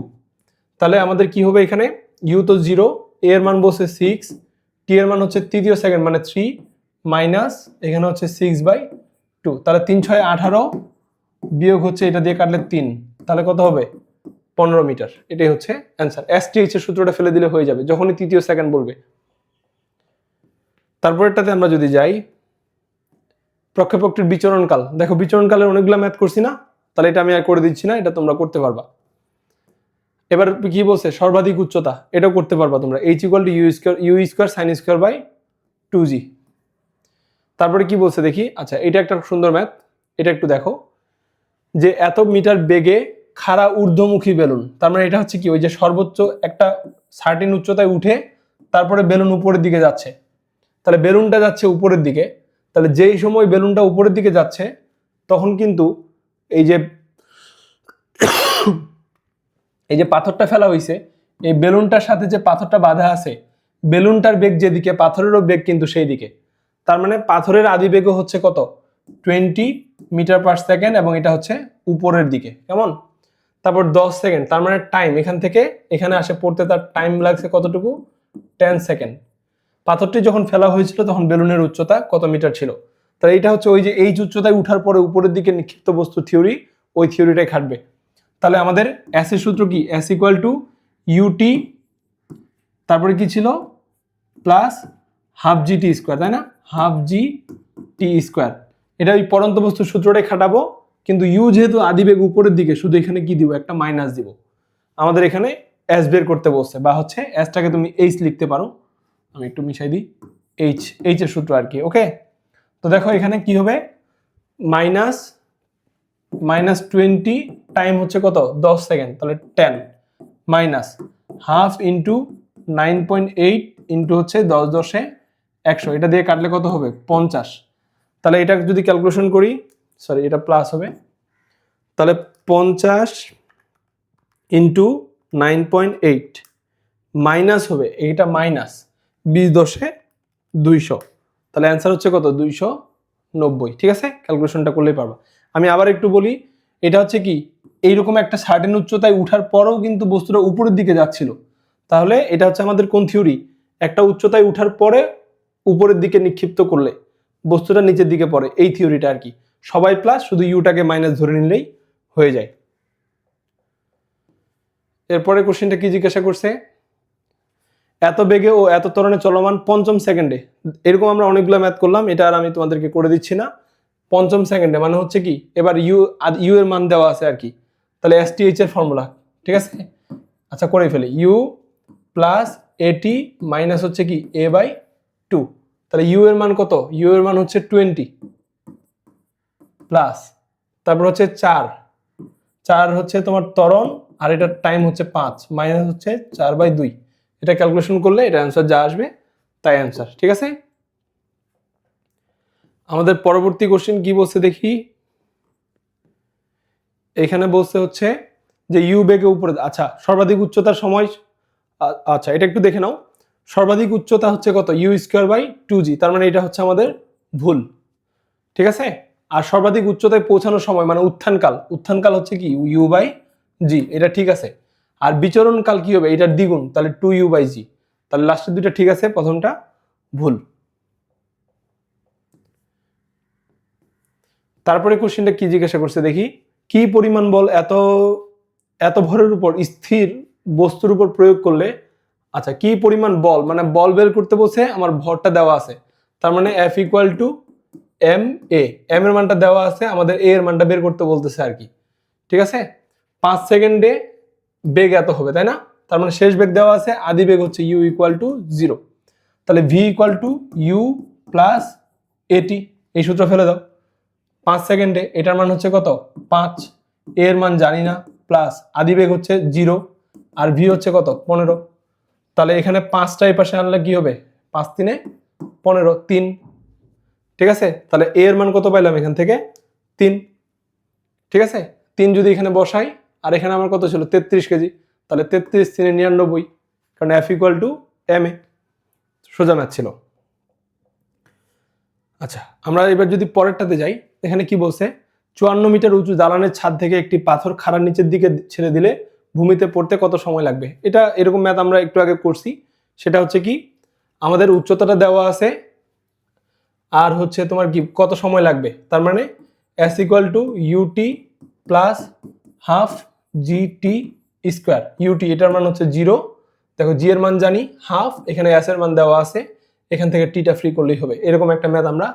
তাহলে আমাদের কি হবে এখানে, ইউ তো 0, এ এর মান বলছে 6, টি এর মান হচ্ছে তৃতীয় সেকেন্ড মানে 3 মাইনাস এখানে হচ্ছে 6/2, তাহলে 3 6 18 বিয়োগ হচ্ছে এটা দিয়ে কাটলে 3, তাহলে কত হবে 15 মিটার, এটাই হচ্ছে অ্যান্সার। STH এর সূত্রটা ফেলে দিলে হয়ে যাবে যখনই তৃতীয় সেকেন্ড বলবে। তারপরেরটাতে আমরা যদি যাই, প্রক্ষেপকটির বিচরণকাল, দেখো বিচরণকালের অনেকগুলো ম্যাথ করছি না, তাহলে এটা আমি আর করে দিচ্ছি না, এটা তোমরা করতে পারবা। এবার কি বলছে সর্বাধিক উচ্চতা, এটাও করতে পারবা তোমরা, h = u square sine square by 2g। তারপরে কি বলছে দেখি, আচ্ছা এটা একটা সুন্দর ম্যাথ, এটা একটু দেখো, যে এত মিটার বেগে খাড়া ঊর্ধ্বমুখী বেলুন, তার মানে এটা হচ্ছে কি ওই যে সর্বোচ্চ একটা সার্টেন উচ্চতায় উঠে তারপরে বেলুন উপরের দিকে যাচ্ছে, তাহলে বেলুনটা যাচ্ছে উপরের দিকে, তাহলে যেই সময় বেলুনটা উপরের দিকে যাচ্ছে তখন কিন্তু এই যে এই যে পাথরটা ফেলা হয়েছে, এই বেলুনটার সাথে যে পাথরটা বাঁধা আছে, বেলুনটার বেগ যেদিকে পাথরেরও বেগ কিন্তু সেই দিকে। তার মানে পাথরের আদি বেগ হচ্ছে কত 20 মিটার পার সেকেন্ড, এবং এটা হচ্ছে উপরের দিকে, কেমন। তারপর 10 সেকেন্ড, তার মানে টাইম এখান থেকে এখানে আসে পড়তে তার টাইম লাগছে কতটুকু 10 সেকেন্ড। পাথরটি যখন ফেলা হয়েছিল তখন বেলুনের উচ্চতা কত মিটার ছিল, তাহলে এটা হচ্ছে ওই যে এই উচ্চতায় উঠার পরে উপরের দিকে নিক্ষিপ্ত বস্তু থিওরি, ওই থিওরিটাই খাটবে। তাহলে আমাদের S এর সূত্র কি, S = UT, তারপরে কি ছিল প্লাস হাফ GT স্কোয়ার, তাই না, হাফ GT স্কোয়ার। এটা ওই পরন্ত বস্তুর সূত্রটাই খাটাবো, কিন্তু ইউ যেহেতু আদিবেগ উপরের দিকে, শুধু এখানে কি দিব, একটা মাইনাস দিব। আমাদের এখানে S বের করতে বলছে, বা হচ্ছে Sটাকে তুমি H লিখতে পারো, আমি একটু মিশাই দিই, H এর সূত্র আর কি। ওকে, তো দেখো এখানে কি হবে, -20 টাইম হচ্ছে কত 10 সেকেন্ড, তাহলে 10 মাইনাস হাফ ইন্টু 9.8 ইন্টু হচ্ছে 10 10 100, এটা দিয়ে কাটলে কত হবে 50। তাহলে এটা যদি ক্যালকুলেশন করি, সরি এটা প্লাস হবে, তাহলে 50 ইন্টু 9.8 মাইনাস হবে, এইটা মাইনাস 20 10 200, তাহলে অ্যান্সার হচ্ছে কত 290। ঠিক আছে, ক্যালকুলেশনটা করলেই পারবা। আমি আবার একটু বলি, এটা হচ্ছে কি এইরকম একটা সার্টেন উচ্চতায় উঠার পরেও কিন্তু বস্তুটা উপরের দিকে যাচ্ছিল, তাহলে এটা হচ্ছে আমাদের কোন থিওরি, একটা উচ্চতায় উঠার পরে উপরের দিকে নিক্ষিপ্ত করলে বস্তুটা নিচের দিকে পড়ে, এই থিওরিটা আর কি। সবাই প্লাস, শুধু ইউটাকে মাইনাস ধরে নিলেই হয়ে যায়। এরপরে কোশ্চেনটা কি জিজ্ঞাসা করছে, এত বেগে ও এত ত্বরণে চলমান পঞ্চম সেকেন্ডে, এরকম আমরা অনেকগুলো ম্যাথ করলাম, এটা আর আমি তোমাদেরকে করে দিচ্ছি না। পঞ্চম সেকেন্ডে মানে হচ্ছে কি, এবার ইউ এর মান দেওয়া আছে আর কি, তাহলে STH এর ফর্মুলা, ঠিক আছে। আচ্ছা করে ফেলি, ইউ প্লাস AT মাইনাস হচ্ছে কি A/2, তাহলে ইউ এর মান কত, ইউ এর মান হচ্ছে 20 প্লাস, তারপর হচ্ছে 4 হচ্ছে তোমার ত্বরণ, আর এটার টাইম হচ্ছে 5 মাইনাস হচ্ছে 4/2, এটা ক্যালকুলেশন করলে এটা অ্যান্সার যা আসবে তাই অ্যান্সার। ঠিক আছে, আমাদের পরবর্তী কোশ্চেন কি বলছে দেখি, এখানে বলছে হচ্ছে যে ইউ বেগে উপরে, আচ্ছা সর্বাধিক উচ্চতার সময়, আচ্ছা এটা একটু দেখে নাও, সর্বাধিক উচ্চতা হচ্ছে কত U²/2g, তার মানে এটা হচ্ছে আমাদের ভুল। ঠিক আছে, আর সর্বাধিক উচ্চতায় পৌঁছানোর সময় মানে উত্থানকাল হচ্ছে কি U/g, এটা ঠিক আছে। আর বিচরণকাল কি হবে, এটার দ্বিগুণ, তাহলে 2U/g, তাহলে লাস্টের দুইটা ঠিক আছে, প্রথমটা ভুল। তারপরে কোশ্চেনটা কি জিজ্ঞাসা করছে দেখি, কি পরিমাণ বল এত ভরের উপর স্থির বস্তুর উপর প্রয়োগ করলে, আচ্ছা কি পরিমাণ বল মানে বল বের করতে বলছে, আমার ভরটা দেওয়া আছে, তার মানে F = ma, m এর মানটা দেওয়া আছে, আমাদের a এর মানটা বের করতে বলতেছে আর কি। ঠিক আছে, 5 সেকেন্ডে বেগ এত হবে, তাই না, তার মানে শেষ বেগ দেওয়া আছে, আদি বেগ হচ্ছে u = 0, তাহলে v = u প্লাস at, এই সূত্র ফেলে দাও। 5 সেকেন্ডে এটার মান হচ্ছে কত 5, এর মান জানি না, প্লাস আদি বেগ হচ্ছে 0, আর ভি হচ্ছে কত 15, তাহলে এখানে 5টা এই পাশে আনলে কি হবে 5 3 15 3। ঠিক আছে, তাহলে এ এর মান কত পাইলাম এখান থেকে 3। ঠিক আছে, 3 যদি এখানে বসাই, আর এখানে আমার কত ছিল 33 কেজি, তাহলে 33 3 99, কারণ F = ma, সোজা ম্যাথ ছিল। আচ্ছা আমরা এবার যদি পরেরটাতে যাই, এখানে কি বলছে, 54 মিটার উঁচু দালানের ছাদ থেকে একটি পাথর খাড়ার নিচের দিকে ছেড়ে দিলে ভূমিতে পড়তে কত সময় লাগবে। এটা এরকম ম্যাথ আমরা একটু আগে করছি, সেটা হচ্ছে কি আমাদের উচ্চতাটা দেওয়া আছে, আর হচ্ছে তোমার কি কত সময় লাগবে, তার মানে S = UT plus half GT square, UT এটার মান হচ্ছে 0, দেখো জি এর মান জানি হাফ, এখানে S এর মান দেওয়া আছে, এখান থেকে টিটা ফ্রি করলেই হবে। এরকম একটা ম্যাথ আমরা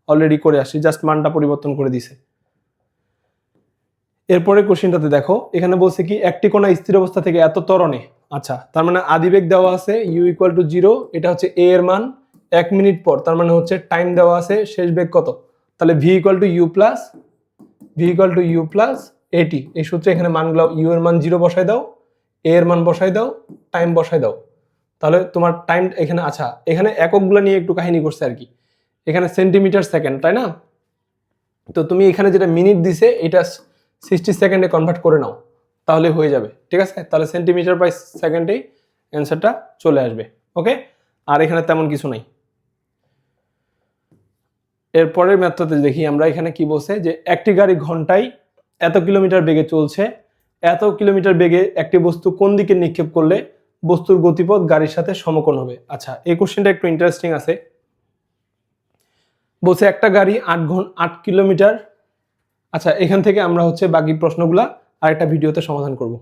অলরেডি করে আসছি, জাস্ট মানটা পরিবর্তন করে দিছে। এরপরে কোশ্চেনটাতে দেখো, এখানে বলছে কি একটি কণা স্থির অবস্থা থেকে এত ত্বরণে, আচ্ছা তার মানে আদিবেগ দেওয়া আছে u ইকুয়াল টু 0, এটা হচ্ছে a এর মান 1 মিনিট পর, তার মানে হচ্ছে টাইম দেওয়া আছে, শেষ বেগ কত, তাহলে v equal to u plus at, এই সূত্রে এখানে মানগুলো u এর মান 0 বসাই দাও, a এর মান বসাই দাও, টাইম বসাই দাও, তাহলে তোমার টাইম এখানে, আচ্ছা এখানে এককগুলো নিয়ে একটু কাহিনী করছে আর কি, এখানে সেন্টিমিটার সেকেন্ড তাই না, তো তুমি এখানে যেটা মিনিট দিছে এটা 60 সেকেন্ডে কনভার্ট করে নাও, তাহলে হয়ে যাবে, ঠিক আছে, তাহলে সেন্টিমিটার বাই সেকেন্ডেই অ্যান্সারটা চলে আসবে। ওকে, আর এখানে তেমন কিছু নাই। এরপরের ম্যাথটাতে দেখি আমরা, এখানে কি বলছে যে একটি গাড়ি ঘন্টায় এত কিলোমিটার বেগে চলছে, এত কিলোমিটার বেগে একটি বস্তু কোন দিকে নিক্ষেপ করলে বস্তুর গতিপথ গাড়ির সাথে সমকোণ হবে। আচ্ছা এই কোশ্চেনটা একটু ইন্টারেস্টিং আছে, বলছে একটা গাড়ি 8 কিলোমিটার, আচ্ছা এখান থেকে আমরা হচ্ছে বাকি প্রশ্নগুলা আরেকটা ভিডিওতে সমাধান করব।